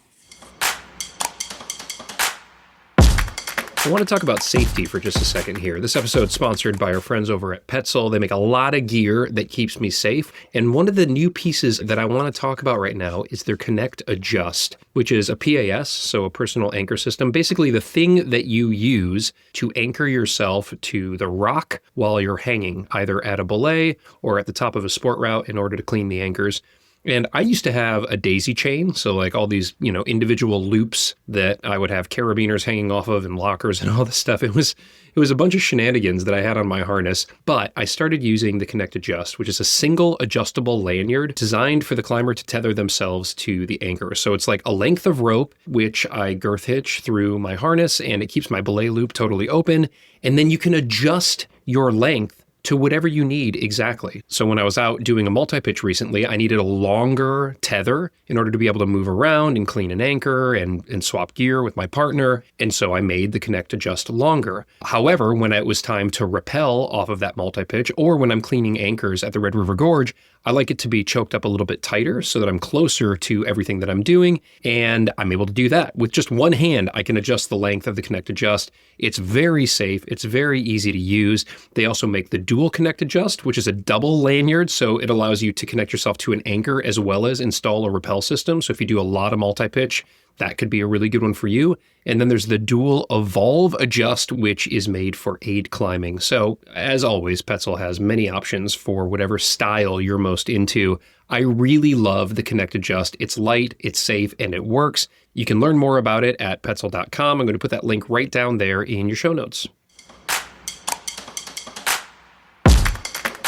[SPEAKER 2] I want to talk about safety for just a second here. This episode is sponsored by our friends over at Petzl. They make a lot of gear that keeps me safe. And one of the new pieces that I want to talk about right now is their Connect Adjust, which is a PAS, so a personal anchor system. Basically the thing that you use to anchor yourself to the rock while you're hanging, either at a belay or at the top of a sport route, in order to clean the anchors. And I used to have a daisy chain, so like all these, you know, individual loops that I would have carabiners hanging off of and lockers and all this stuff. It was a bunch of shenanigans that I had on my harness, but I started using the Connect Adjust, which is a single adjustable lanyard designed for the climber to tether themselves to the anchor. So it's like a length of rope, which I girth hitch through my harness, and it keeps my belay loop totally open. And then you can adjust your length to whatever you need exactly. So when I was out doing a multi-pitch recently, I needed a longer tether in order to be able to move around and clean an anchor and swap gear with my partner. And so I made the Connect Adjust longer. However, when it was time to rappel off of that multi-pitch, or when I'm cleaning anchors at the Red River Gorge, I like it to be choked up a little bit tighter so that I'm closer to everything that I'm doing. And I'm able to do that. With just one hand, I can adjust the length of the Connect Adjust. It's very safe. It's very easy to use. They also make the dual Connect Adjust, which is a double lanyard. So it allows you to connect yourself to an anchor as well as install a rappel system. So if you do a lot of multi-pitch, that could be a really good one for you. And then there's the dual Evolve Adjust, which is made for aid climbing. So as always, Petzl has many options for whatever style you're most into. I really love the Connect Adjust. It's light, it's safe, and it works. You can learn more about it at petzl.com. I'm going to put that link right down there in your show notes.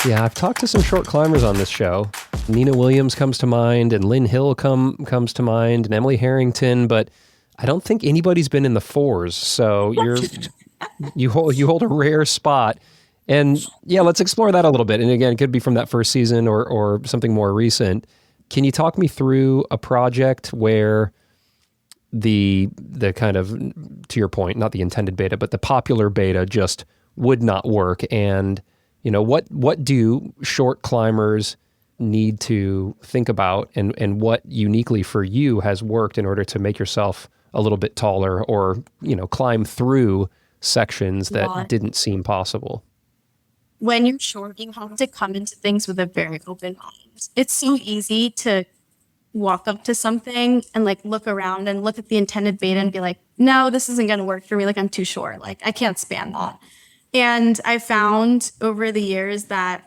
[SPEAKER 2] Yeah, I've talked to some short climbers on this show. Nina Williams comes to mind, and Lynn Hill comes to mind, and Emily Harrington, but I don't think anybody's been in the fours. So you hold a rare spot. And yeah, let's explore that a little bit. And again, it could be from that first season or something more recent. Can you talk me through a project where the kind of, to your point, not the intended beta, but the popular beta just would not work? And, what do short climbers need to think about, and what uniquely for you has worked in order to make yourself a little bit taller or, climb through sections that didn't seem possible?
[SPEAKER 1] When you're short, you have to come into things with a very open mind. It's so easy to walk up to something and like look around and look at the intended beta and be like, no, this isn't going to work for me. Like, I'm too short. Like, I can't span that. And I found over the years that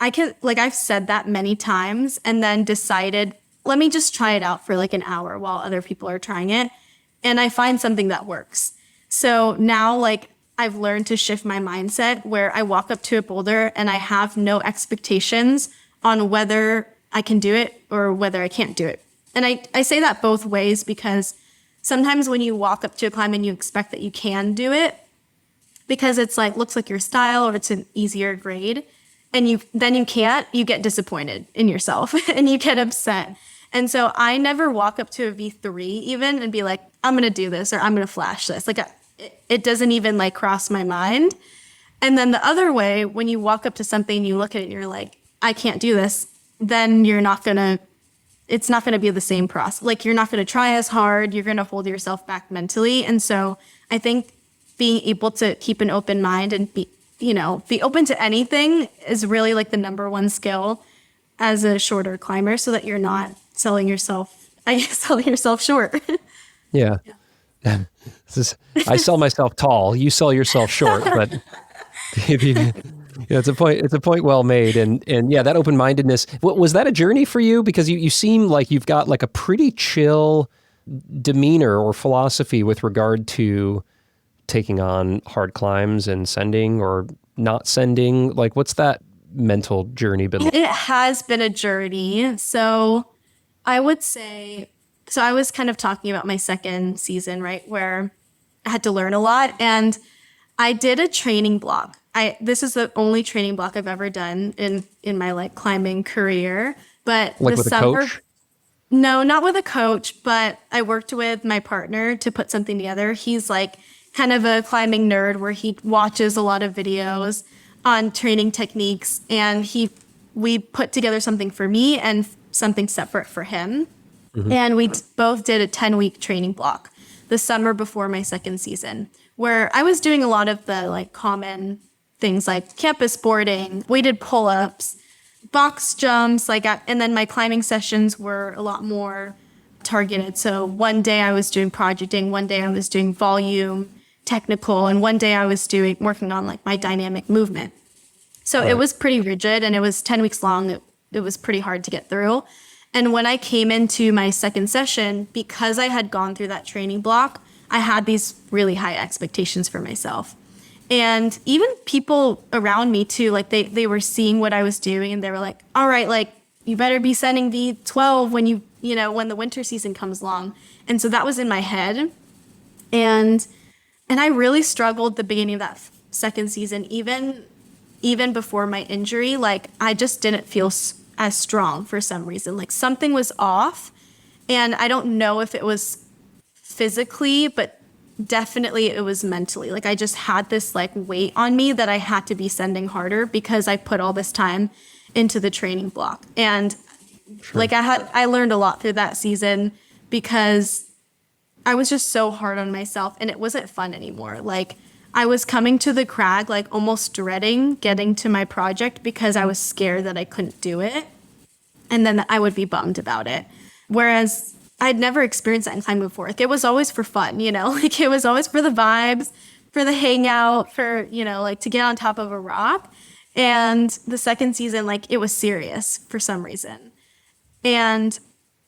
[SPEAKER 1] I've said that many times and then decided, let me just try it out for like an hour while other people are trying it. And I find something that works. So now, like, I've learned to shift my mindset where I walk up to a boulder and I have no expectations on whether I can do it or whether I can't do it. And I say that both ways because sometimes when you walk up to a climb and you expect that you can do it because it's like, looks like your style or it's an easier grade, and you can't, you get disappointed in yourself and you get upset. And so I never walk up to a V3 even and be like, I'm going to do this or I'm going to flash this. Like, it doesn't even like cross my mind. And then the other way, when you walk up to something and you look at it and you're like, I can't do this, then it's not going to be the same process. Like, you're not going to try as hard. You're going to hold yourself back mentally. And so I think being able to keep an open mind and be open to anything is really like the number one skill as a shorter climber, so that you're not selling yourself short.
[SPEAKER 2] Yeah. I sell myself tall. You sell yourself short, but it's a point well made. And yeah, that open-mindedness, was that a journey for you? Because you seem like you've got like a pretty chill demeanor or philosophy with regard to taking on hard climbs and sending or not sending. Like, what's that mental journey been like?
[SPEAKER 1] It has been a journey. So I would say, I was kind of talking about my second season, right, where I had to learn a lot. And I did a training block. This is the only training block I've ever done in my like climbing career. But
[SPEAKER 2] like
[SPEAKER 1] the
[SPEAKER 2] with
[SPEAKER 1] summer,
[SPEAKER 2] a coach?
[SPEAKER 1] No, not with a coach, but I worked with my partner to put something together. He's like kind of a climbing nerd where he watches a lot of videos on training techniques, and we put together something for me and something separate for him. Mm-hmm. And we both did a 10-week training block the summer before my second season, where I was doing a lot of the like common things like campus boarding, weighted pull-ups, box jumps, and then my climbing sessions were a lot more targeted. So one day I was doing projecting, one day I was doing volume, technical, and one day I was working on like my dynamic movement. So It was pretty rigid, and it was 10 weeks long. It was pretty hard to get through. And when I came into my second session, because I had gone through that training block, I had these really high expectations for myself. And even people around me too, like they were seeing what I was doing, and they were like, all right, like you better be sending V12 when the winter season comes along. And so that was in my head. And I really struggled the beginning of that second season, even before my injury. Like, I just didn't feel as strong for some reason. Like, something was off, and I don't know if it was physically, but definitely it was mentally. Like, I just had this like weight on me that I had to be sending harder because I put all this time into the training block. And sure. Like I learned a lot through that season because I was just so hard on myself, and it wasn't fun anymore. Like, I was coming to the crag, like almost dreading getting to my project because I was scared that I couldn't do it. And then I would be bummed about it. Whereas I'd never experienced that in climbing before. Like, it was always for fun, like it was always for the vibes, for the hangout, for, like to get on top of a rock. And the second season, like, it was serious for some reason. And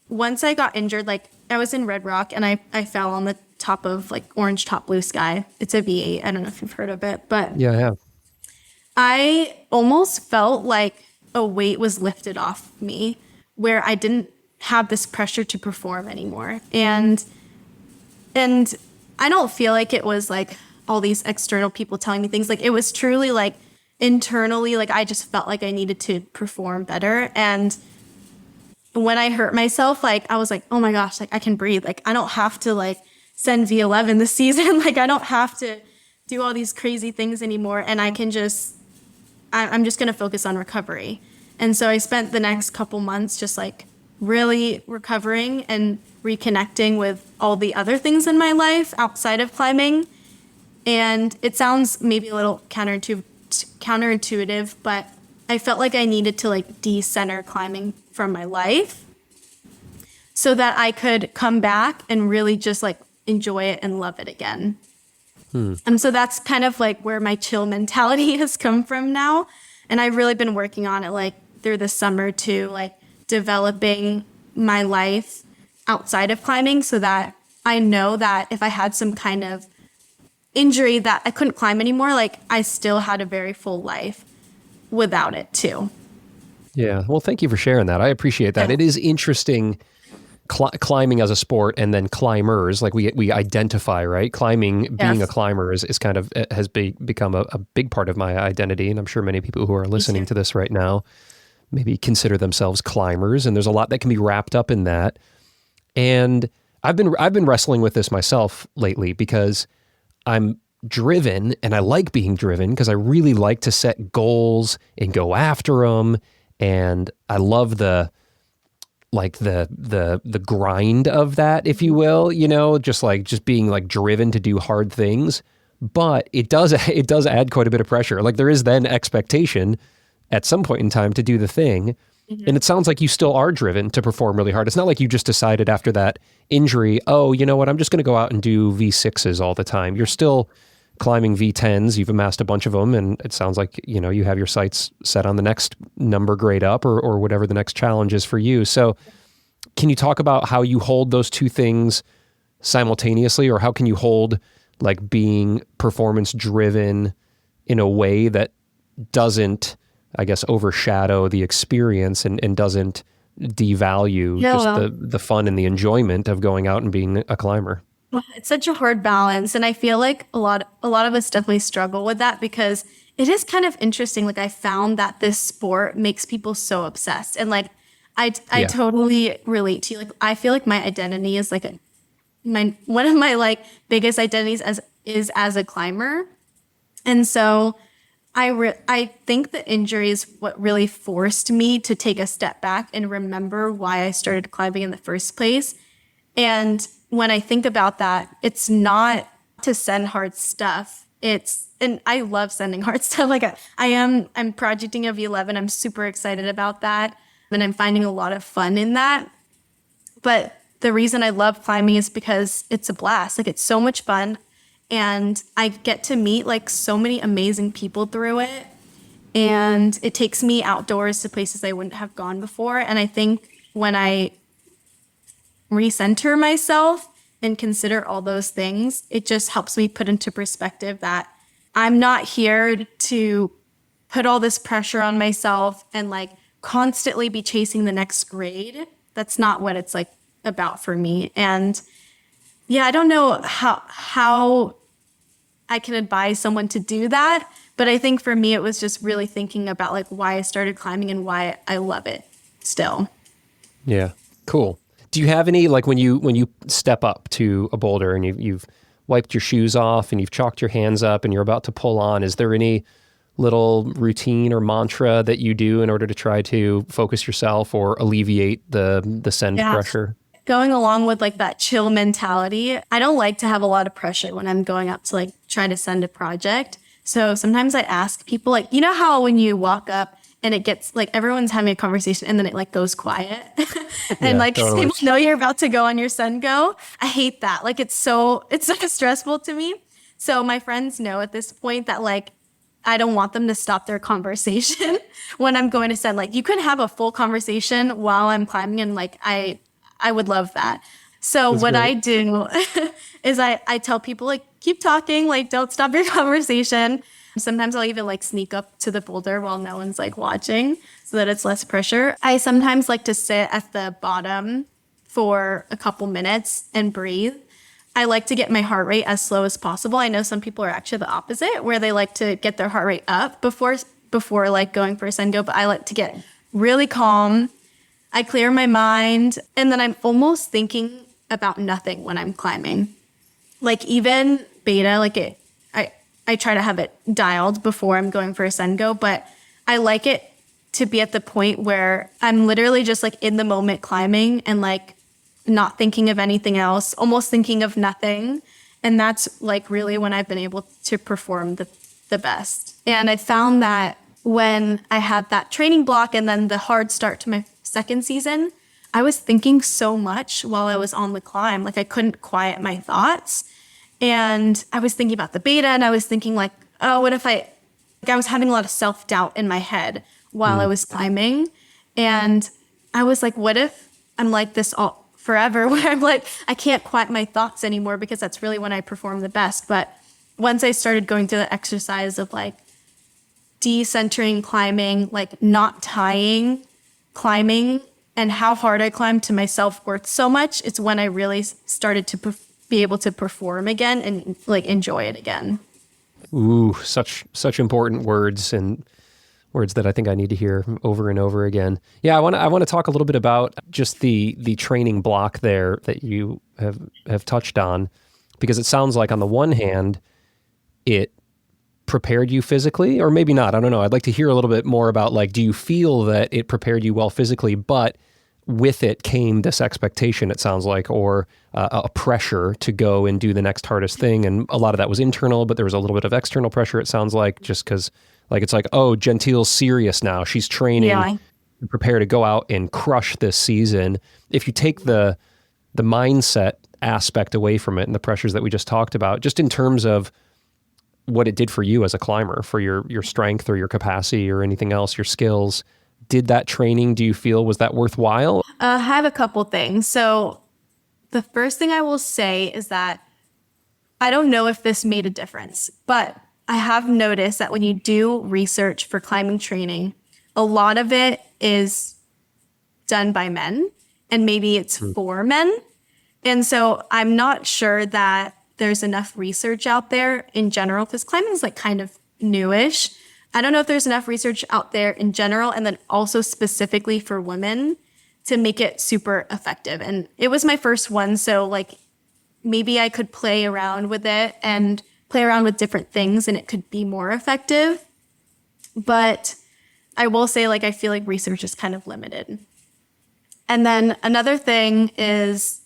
[SPEAKER 1] once I got injured, like I was in Red Rock and I fell on the top of like Orange Top Blue Sky. It's a V8. I don't know if you've heard of it, but
[SPEAKER 2] yeah, I have.
[SPEAKER 1] I almost felt like a weight was lifted off me where I didn't have this pressure to perform anymore. And I don't feel like it was like all these external people telling me things. Like, it was truly like internally, like I just felt like I needed to perform better. And when I hurt myself, like I was like, oh my gosh, like I can breathe. Like I don't have to like send V11 this season. Like I don't have to do all these crazy things anymore. And I can just, I'm just going to focus on recovery. And so I spent the next couple months just like really recovering and reconnecting with all the other things in my life outside of climbing. And it sounds maybe a little counterintuitive, but I felt like I needed to like de-center climbing from my life so that I could come back and really just like enjoy it and love it again. And so that's kind of like where my chill mentality has come from now. And I've really been working on it like through the summer too, like developing my life outside of climbing so that I know that if I had some kind of injury that I couldn't climb anymore, like I still had a very full life without it too.
[SPEAKER 2] Yeah. Well, thank you for sharing that. I appreciate that.
[SPEAKER 1] Yeah.
[SPEAKER 2] It is interesting climbing as a sport and then climbers, like we identify, right? Climbing, being a climber is kind of, has become a big part of my identity. And I'm sure many people who are listening to this right now maybe consider themselves climbers. And there's a lot that can be wrapped up in that. And I've been wrestling with this myself lately because I'm driven and I like being driven because I really like to set goals and go after them. And I love the grind of that, if you will, you know, just being like driven to do hard things. But it does add quite a bit of pressure. Like there is then expectation at some point in time to do the thing. Mm-hmm. And it sounds like you still are driven to perform really hard. It's not like you just decided after that injury, oh, you know what, I'm just going to go out and do V6s all the time. You're still climbing V10s. You've amassed a bunch of them. And it sounds like, you know, you have your sights set on the next number grade up or whatever the next challenge is for you. So can you talk about how you hold those two things simultaneously, or how can you hold like being performance driven in a way that doesn't, I guess, overshadow the experience and doesn't devalue the fun and the enjoyment of going out and being a climber?
[SPEAKER 1] It's such a hard balance. And I feel like a lot of us definitely struggle with that because it is kind of interesting. Like I found that this sport makes people so obsessed. And like, I totally relate to you. Like, I feel like my identity is like one of my like biggest identities as a climber. And so I think the injury is what really forced me to take a step back and remember why I started climbing in the first place. And when I think about that, it's not to send hard stuff. And I love sending hard stuff. Like I'm projecting a V11. I'm super excited about that. And I'm finding a lot of fun in that. But the reason I love climbing is because it's a blast. Like it's so much fun. And I get to meet like so many amazing people through it. And it takes me outdoors to places I wouldn't have gone before. And I think when I recenter myself and consider all those things, it just helps me put into perspective that I'm not here to put all this pressure on myself and like constantly be chasing the next grade. That's not what it's like about for me. And yeah, I don't know how I can advise someone to do that, but I think for me it was just really thinking about like why I started climbing and why I love it still.
[SPEAKER 2] Yeah, cool. Do you have any, like when you step up to a boulder and you've wiped your shoes off and you've chalked your hands up and you're about to pull on, is there any little routine or mantra that you do in order to try to focus yourself or alleviate the send pressure?
[SPEAKER 1] Going along with like that chill mentality, I don't like to have a lot of pressure when I'm going up to like try to send a project. So sometimes I ask people, like, you know how when you walk up and it gets like everyone's having a conversation and then it like goes quiet and like totally. People know you're about to go on your send go. I hate that. Like it's so stressful to me. So my friends know at this point that like I don't want them to stop their conversation when I'm going to send. Like you can have a full conversation while I'm climbing, and like I would love that. So that's what great. I do is I tell people like keep talking, like don't stop your conversation. Sometimes I'll even like sneak up to the boulder while no one's like watching so that it's less pressure. I sometimes like to sit at the bottom for a couple minutes and breathe. I like to get my heart rate as slow as possible. I know some people are actually the opposite, where they like to get their heart rate up before before like going for a sun go, but I like to get really calm. I clear my mind, and then I'm almost thinking about nothing when I'm climbing. Like even beta, I try to have it dialed before I'm going for a sun go, but I like it to be at the point where I'm literally just like in the moment climbing and like not thinking of anything else, almost thinking of nothing. And that's like really when I've been able to perform the best. And I found that when I had that training block and then the hard start to my second season, I was thinking so much while I was on the climb. Like I couldn't quiet my thoughts. And I was thinking about the beta, and I was thinking like, oh, what if I was having a lot of self-doubt in my head while I was climbing. And I was like, what if I'm like this all forever, where I'm like, I can't quiet my thoughts anymore, because that's really when I perform the best. But once I started going through the exercise of like decentering climbing, like not tying climbing and how hard I climbed to my self-worth so much, it's when I really started to be able to perform again and like enjoy it again.
[SPEAKER 2] Ooh, such important words, and words that I think I need to hear over and over again. Yeah, I want to talk a little bit about just the training block there that you have touched on, because it sounds like on the one hand, it prepared you physically, or maybe not. I don't know. I'd like to hear a little bit more about, like, do you feel that it prepared you well physically, but with it came this expectation, it sounds like, or a pressure to go and do the next hardest thing. And a lot of that was internal, but there was a little bit of external pressure, it sounds like, just because like it's like, oh, Gentil's serious now. She's training to prepare to go out and crush this season. If you take the mindset aspect away from it and the pressures that we just talked about, just in terms of what it did for you as a climber, for your strength or your capacity or anything else, your skills, did that training, do you feel, was that worthwhile?
[SPEAKER 1] I have a couple things. So the first thing I will say is that I don't know if this made a difference, but I have noticed that when you do research for climbing training, a lot of it is done by men, and maybe it's for men. And so I'm not sure that there's enough research out there in general, because climbing is like kind of newish. I don't know if there's enough research out there in general, and then also specifically for women, to make it super effective. And it was my first one, so like maybe I could play around with it and play around with different things and it could be more effective. But I will say, like, I feel like research is kind of limited. And then another thing is,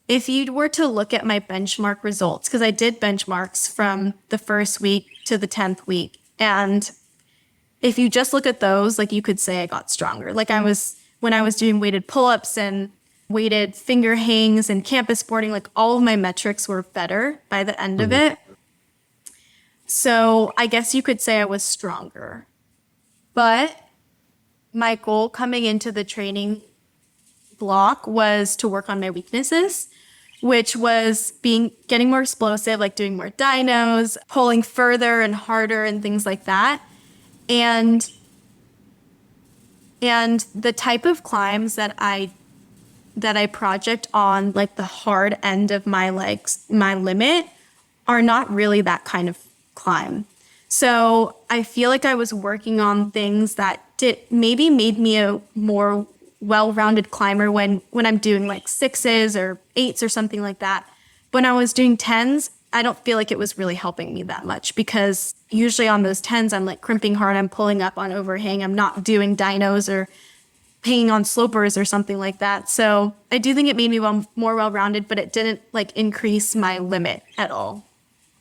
[SPEAKER 1] if you were to look at my benchmark results, because I did benchmarks from the first week to the 10th week. And if you just look at those, like, you could say I got stronger. Like when I was doing weighted pull-ups and weighted finger hangs and campus boarding, like all of my metrics were better by the end of it. So I guess you could say I was stronger. But my goal coming into the training block was to work on my weaknesses, which was getting more explosive, like doing more dynos, pulling further and harder and things like that. And the type of climbs that I project on, like the hard end of my legs, my limit, are not really that kind of climb. So I feel like I was working on things that maybe made me a more well-rounded climber when I'm doing like 6s or 8s or something like that. When I was doing 10s, I don't feel like it was really helping me that much, because usually on those 10s, I'm like crimping hard, I'm pulling up on overhang, I'm not doing dynos or hanging on slopers or something like that. So I do think it made me more well-rounded, but it didn't like increase my limit at all.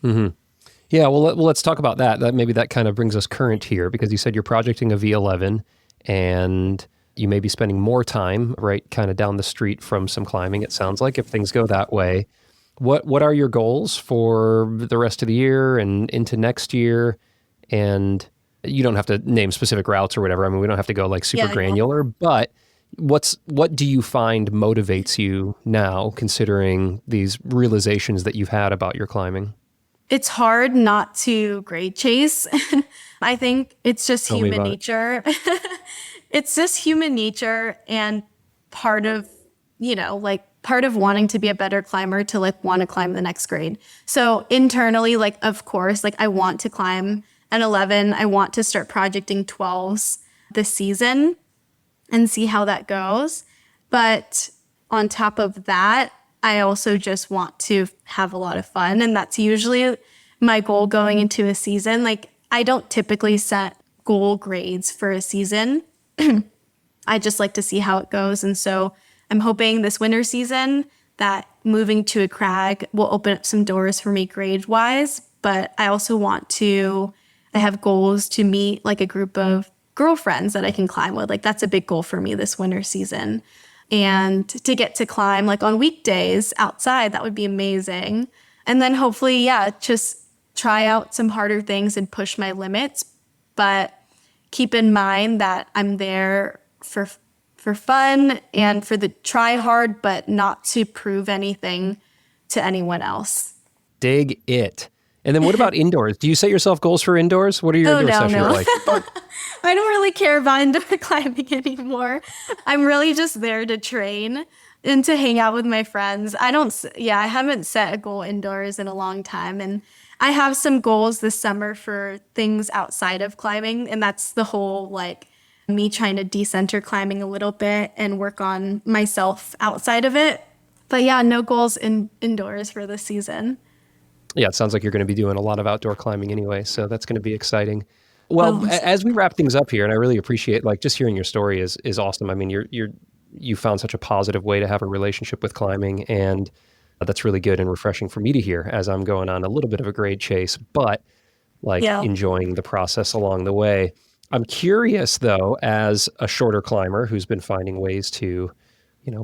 [SPEAKER 2] Mm-hmm. Yeah, well, let's talk about that. Maybe that kind of brings us current here, because you said you're projecting a V11 and you may be spending more time right kind of down the street from some climbing, it sounds like, if things go that way. What are your goals for the rest of the year and into next year? And you don't have to name specific routes or whatever. I mean, we don't have to go like super granular, but what do you find motivates you now, considering these realizations that you've had about your climbing?
[SPEAKER 1] It's hard not to grade chase. I think it's just human nature. It's just human nature, and part of wanting to be a better climber to like want to climb the next grade. So internally, like, of course, like I want to climb and 11. I want to start projecting 12s this season and see how that goes. But on top of that, I also just want to have a lot of fun. And that's usually my goal going into a season. Like, I don't typically set goal grades for a season. I just like to see how it goes. And so I'm hoping this winter season that moving to a crag will open up some doors for me grade-wise. But I also I have goals to meet like a group of girlfriends that I can climb with. Like, that's a big goal for me this winter season. And to get to climb like on weekdays outside, that would be amazing. And then hopefully, just try out some harder things and push my limits. But keep in mind that I'm there for fun and for the try hard, but not to prove anything to anyone else.
[SPEAKER 2] Dig it. And then what about indoors? Do you set yourself goals for indoors? What are your indoor sessions like?
[SPEAKER 1] I don't really care about indoor climbing anymore. I'm really just there to train and to hang out with my friends. I haven't set a goal indoors in a long time. And I have some goals this summer for things outside of climbing. And that's the whole, like, me trying to decenter climbing a little bit and work on myself outside of it. But yeah, no goals indoors for this season.
[SPEAKER 2] Yeah, it sounds like you're going to be doing a lot of outdoor climbing anyway, so that's going to be exciting. Well, as we wrap things up here, and I really appreciate, like, just hearing your story is awesome. I mean, you found such a positive way to have a relationship with climbing, and that's really good and refreshing for me to hear as I'm going on a little bit of a grade chase, but enjoying the process along the way. I'm curious, though, as a shorter climber who's been finding ways to,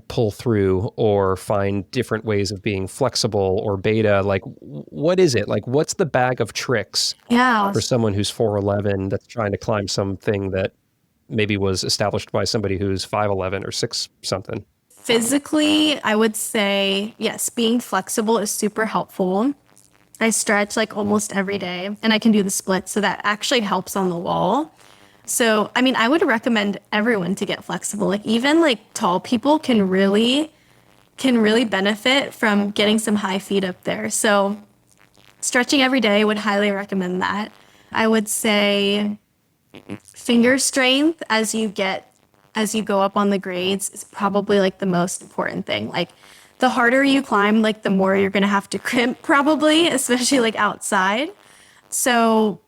[SPEAKER 2] pull through or find different ways of being flexible or beta, like, what is it? Like, what's the bag of tricks for someone who's 4'11" that's trying to climb something that maybe was established by somebody who's 5'11" or 6 something?
[SPEAKER 1] Physically, I would say, yes, being flexible is super helpful. I stretch like almost every day and I can do the split, so that actually helps on the wall. So, I mean, I would recommend everyone to get flexible. Like, even like tall people can really benefit from getting some high feet up there. So stretching every day, would highly recommend that. I would say finger strength as you go up on the grades is probably like the most important thing. Like, the harder you climb, like the more you're going to have to crimp probably, especially like outside. So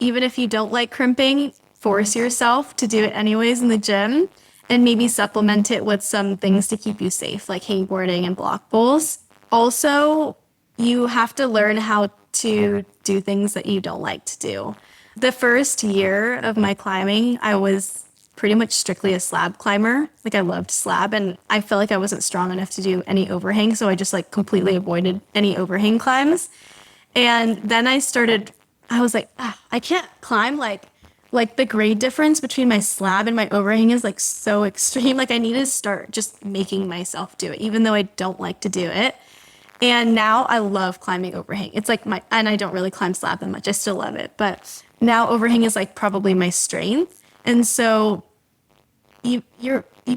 [SPEAKER 1] even if you don't like crimping, force yourself to do it anyways in the gym, and maybe supplement it with some things to keep you safe, like hangboarding and block bowls. Also, you have to learn how to do things that you don't like to do. The first year of my climbing, I was pretty much strictly a slab climber. Like, I loved slab, and I felt like I wasn't strong enough to do any overhang, so I just like completely avoided any overhang climbs. And then I was like, I can't climb like the grade difference between my slab and my overhang is like so extreme. Like, I need to start just making myself do it, even though I don't like to do it. And now I love climbing overhang. It's like and I don't really climb slab that much. I still love it. But now overhang is like probably my strength. And so you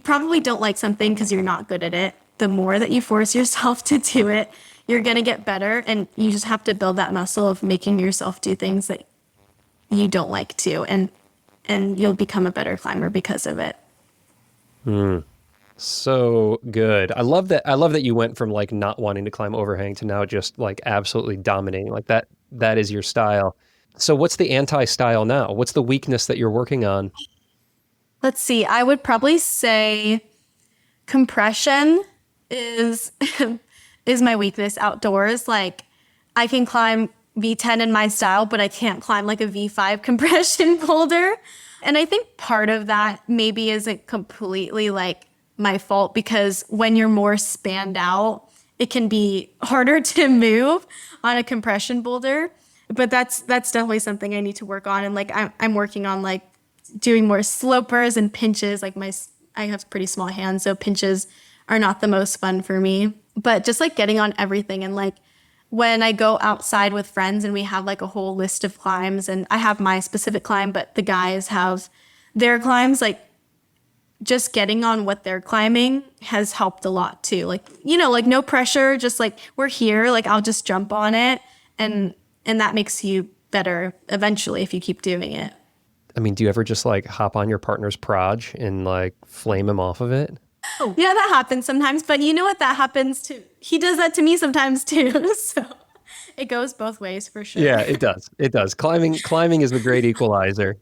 [SPEAKER 1] probably don't like something because you're not good at it. The more that you force yourself to do it, you're going to get better. And you just have to build that muscle of making yourself do things that you don't like to, and you'll become a better climber because of it.
[SPEAKER 2] So good. I love that you went from like not wanting to climb overhang to now just like absolutely dominating. Like, that is your style. So what's the anti-style now? What's the weakness that you're working on?
[SPEAKER 1] Let's see. I would probably say compression is is my weakness outdoors. Like, I can climb V10 in my style, but I can't climb like a V5 compression boulder. And I think part of that maybe isn't completely like my fault, because when you're more spanned out, it can be harder to move on a compression boulder. But that's definitely something I need to work on. And like, I'm working on like doing more slopers and pinches. Like, I have pretty small hands, so pinches are not the most fun for me. But just like getting on everything, and like, when I go outside with friends and we have like a whole list of climbs, and I have my specific climb, but the guys have their climbs, like, just getting on what they're climbing has helped a lot too. Like, like no pressure, just like, we're here, like, I'll just jump on it. And that makes you better eventually if you keep doing it.
[SPEAKER 2] I mean, do you ever just like hop on your partner's proj and like flame him off of it?
[SPEAKER 1] Oh, yeah, that happens sometimes. But you know what? That happens too. He does that to me sometimes too. So it goes both ways for sure.
[SPEAKER 2] Yeah, it does. It does. Climbing is the great equalizer.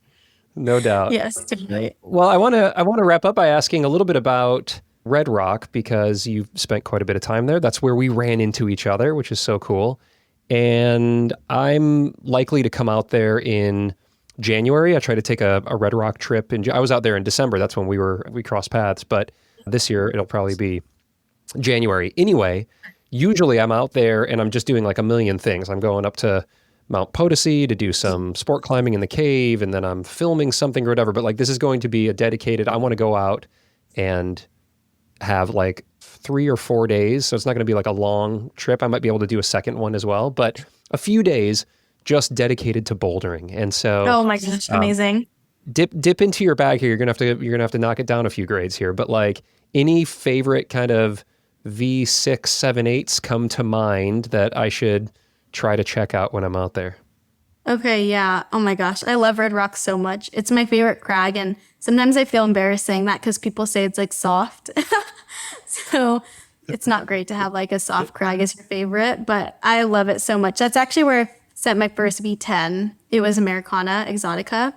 [SPEAKER 2] No doubt.
[SPEAKER 1] Yes, definitely.
[SPEAKER 2] Well, I want to wrap up by asking a little bit about Red Rock because you've spent quite a bit of time there. That's where we ran into each other, which is so cool. And I'm likely to come out there in January. I try to take a Red Rock trip. I was out there in December. That's when we crossed paths. But this year, it'll probably be January. Anyway, usually I'm out there and I'm just doing like a million things. I'm going up to Mount Potosi to do some sport climbing in the cave, and then I'm filming something or whatever. But like this is going to be a dedicated, I want to go out and have like 3 or 4 days. So it's not going to be like a long trip. I might be able to do a second one as well, but a few days just dedicated to bouldering. And so,
[SPEAKER 1] oh my gosh, amazing.
[SPEAKER 2] Dip into your bag here. You're gonna have to knock it down a few grades here. But like any favorite kind of V6, 7, 8s come to mind that I should try to check out when I'm out there?
[SPEAKER 1] Okay, yeah. Oh my gosh, I love Red Rock so much. It's my favorite crag, and sometimes I feel embarrassed saying that because people say it's like soft. So it's not great to have like a soft crag as your favorite, but I love it so much. That's actually where I set my first V10. It was Americana Exotica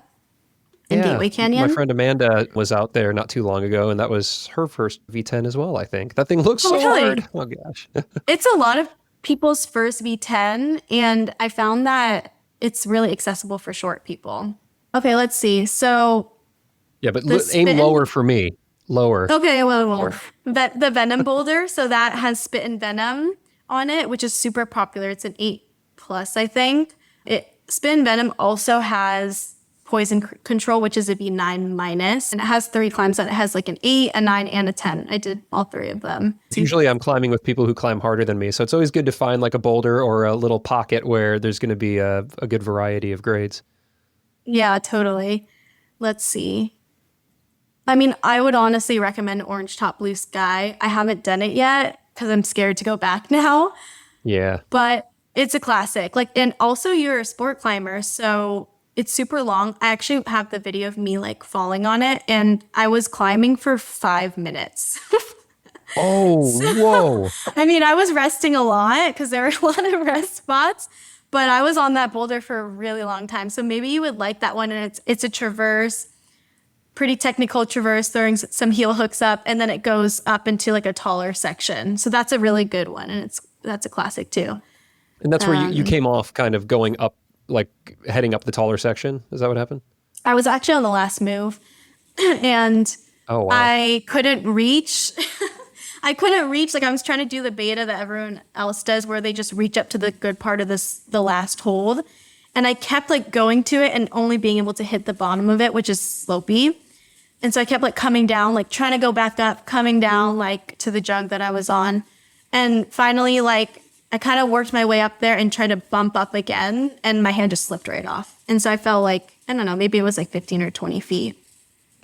[SPEAKER 1] in Gateway Canyon.
[SPEAKER 2] My friend Amanda was out there not too long ago, and that was her first V10 as well, I think. That thing looks so hard. Oh gosh.
[SPEAKER 1] It's a lot of people's first V10, and I found that it's really accessible for short people. Okay, let's see. So
[SPEAKER 2] yeah, but aim lower for me. Lower.
[SPEAKER 1] Okay, well. The Venom boulder, so that has spit and venom on it, which is super popular. It's an 8+, I think. Spit and venom also has poison control, which is a V9-, and it has 3 climbs on it. It has like an 8, a 9, and a 10. I did all 3 of them.
[SPEAKER 2] Usually I'm climbing with people who climb harder than me, so it's always good to find like a boulder or a little pocket where there's going to be a good variety of grades.
[SPEAKER 1] Yeah, totally. Let's see. I mean, I would honestly recommend Orange Top Blue Sky. I haven't done it yet because I'm scared to go back now.
[SPEAKER 2] Yeah.
[SPEAKER 1] But it's a classic. Like, and also you're a sport climber, so it's super long. I actually have the video of me like falling on it, and I was climbing for 5 minutes.
[SPEAKER 2] Oh, whoa.
[SPEAKER 1] I mean, I was resting a lot because there were a lot of rest spots, but I was on that boulder for a really long time. So maybe you would like that one. And it's a traverse, pretty technical traverse, throwing some heel hooks up, and then it goes up into like a taller section. So that's a really good one, and that's a classic too.
[SPEAKER 2] And that's where you came off kind of going up, like heading up the taller section. Is that what happened?
[SPEAKER 1] I was actually on the last move, and
[SPEAKER 2] oh, wow.
[SPEAKER 1] I couldn't reach. Like I was trying to do the beta that everyone else does, where they just reach up to the good part of the last hold. And I kept like going to it and only being able to hit the bottom of it, which is slopey. And so I kept like coming down, like trying to go back up, coming down like to the jug that I was on. And finally, like I kind of worked my way up there and tried to bump up again, and my hand just slipped right off. And so I fell like, I don't know, maybe it was like 15 or 20 feet.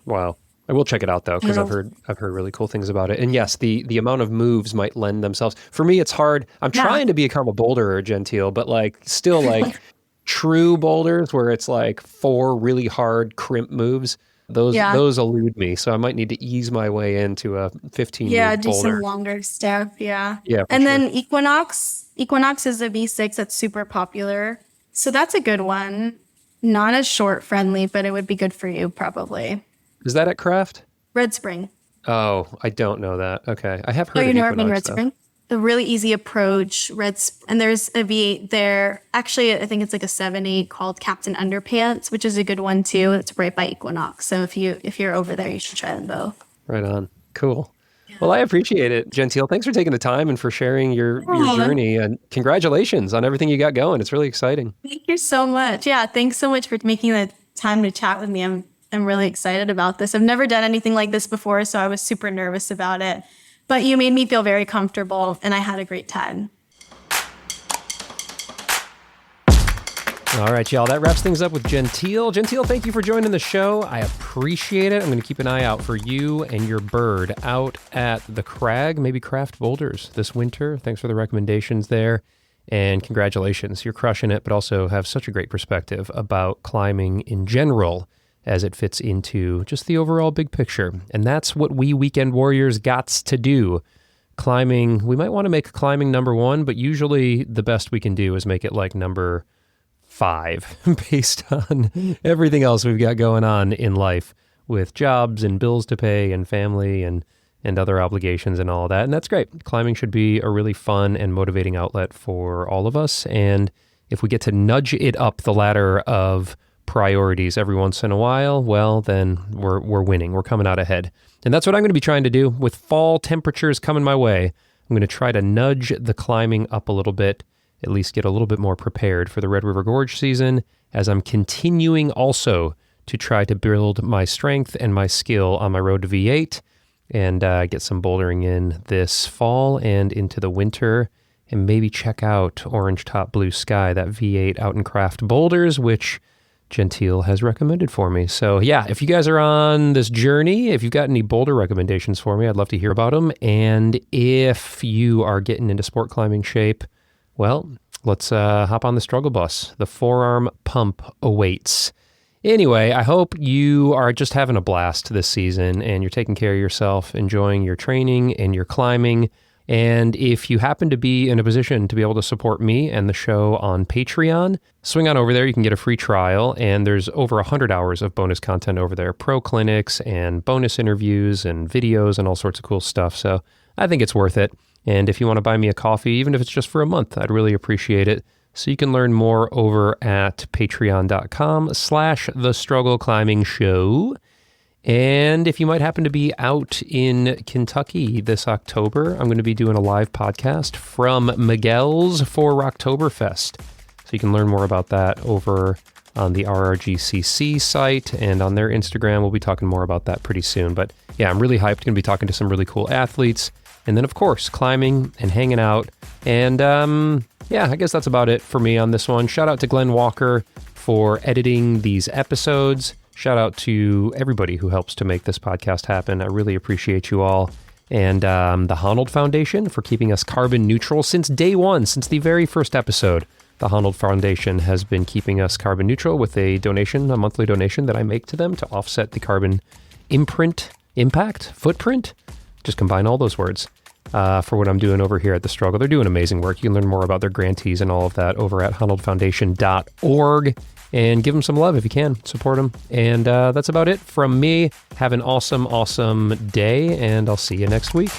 [SPEAKER 2] Wow. I will check it out though, because I've heard really cool things about it. And yes, the amount of moves might lend themselves. For me, it's hard. I'm trying to become a boulderer, Gentil, but like still like true boulders where it's like 4 really hard crimp moves. Those elude me. So I might need to ease my way into a 15 move
[SPEAKER 1] do
[SPEAKER 2] boulder.
[SPEAKER 1] some longer step. Yeah.
[SPEAKER 2] Yeah.
[SPEAKER 1] And then Equinox is a V6 that's super popular. So that's a good one. Not as short friendly, but it would be good for you probably.
[SPEAKER 2] Is that at Craft?
[SPEAKER 1] Red Spring.
[SPEAKER 2] Oh, I don't know that. Okay. I have heard
[SPEAKER 1] of
[SPEAKER 2] Equinox,
[SPEAKER 1] been Red Spring? A really easy approach. And there's a V8 there. Actually, I think it's like a 7-8 called Captain Underpants, which is a good one too. It's right by Equinox. So if you're over there, you should try them both.
[SPEAKER 2] Right on. Cool. Yeah. Well, I appreciate it, Gentil. Thanks for taking the time and for sharing your journey. And congratulations on everything you got going. It's really exciting.
[SPEAKER 1] Thank you so much. Yeah, thanks so much for making the time to chat with me. I'm really excited about this. I've never done anything like this before, so I was super nervous about it. But you made me feel very comfortable, and I had a great time.
[SPEAKER 2] All right, y'all. That wraps things up with Gentil. Gentil, thank you for joining the show. I appreciate it. I'm going to keep an eye out for you and your bird out at the crag, maybe Craft Boulders this winter. Thanks for the recommendations there. And congratulations, you're crushing it, but also have such a great perspective about climbing in general as it fits into just the overall big picture. And that's what we weekend warriors gots to do. Climbing, we might want to make climbing number 1, but usually the best we can do is make it like number 5 based on everything else we've got going on in life with jobs and bills to pay and family and other obligations and all that. And that's great. Climbing should be a really fun and motivating outlet for all of us. And if we get to nudge it up the ladder of priorities every once in a while, well, then we're winning. We're coming out ahead. And that's what I'm going to be trying to do with fall temperatures coming my way. I'm going to try to nudge the climbing up a little bit, at least get a little bit more prepared for the Red River Gorge season, as I'm continuing also to try to build my strength and my skill on my road to V8 and get some bouldering in this fall and into the winter, and maybe check out Orange Top Blue Sky, that V8 out in Craft Boulders, which Gentil has recommended for me. So yeah, if you guys are on this journey, if you've got any boulder recommendations for me, I'd love to hear about them. And if you are getting into sport climbing shape, well, let's hop on the struggle bus. The forearm pump awaits. Anyway, I hope you are just having a blast this season and you're taking care of yourself, enjoying your training and your climbing. And if you happen to be in a position to be able to support me and the show on Patreon, swing on over there. You can get a free trial, and there's over 100 hours of bonus content over there, pro clinics and bonus interviews and videos and all sorts of cool stuff. So I think it's worth it. And if you want to buy me a coffee, even if it's just for a month, I'd really appreciate it. So you can learn more over at patreon.com/thestruggleclimbingshow. And if you might happen to be out in Kentucky this October, I'm going to be doing a live podcast from Miguel's for Rocktoberfest. So you can learn more about that over on the RRGCC site and on their Instagram. We'll be talking more about that pretty soon. But yeah, I'm really hyped. Going to be talking to some really cool athletes. And then, of course, climbing and hanging out. And yeah, I guess that's about it for me on this one. Shout out to Glenn Walker for editing these episodes. Shout out to everybody who helps to make this podcast happen. I really appreciate you all. And the Honnold Foundation for keeping us carbon neutral since day one, since the very first episode. The Honnold Foundation has been keeping us carbon neutral with a donation, a monthly donation that I make to them to offset the carbon footprint. Just combine all those words for what I'm doing over here at The Struggle. They're doing amazing work. You can learn more about their grantees and all of that over at honnoldfoundation.org. And give them some love if you can. Support them. And that's about it from me. Have an awesome, awesome day, and I'll see you next week.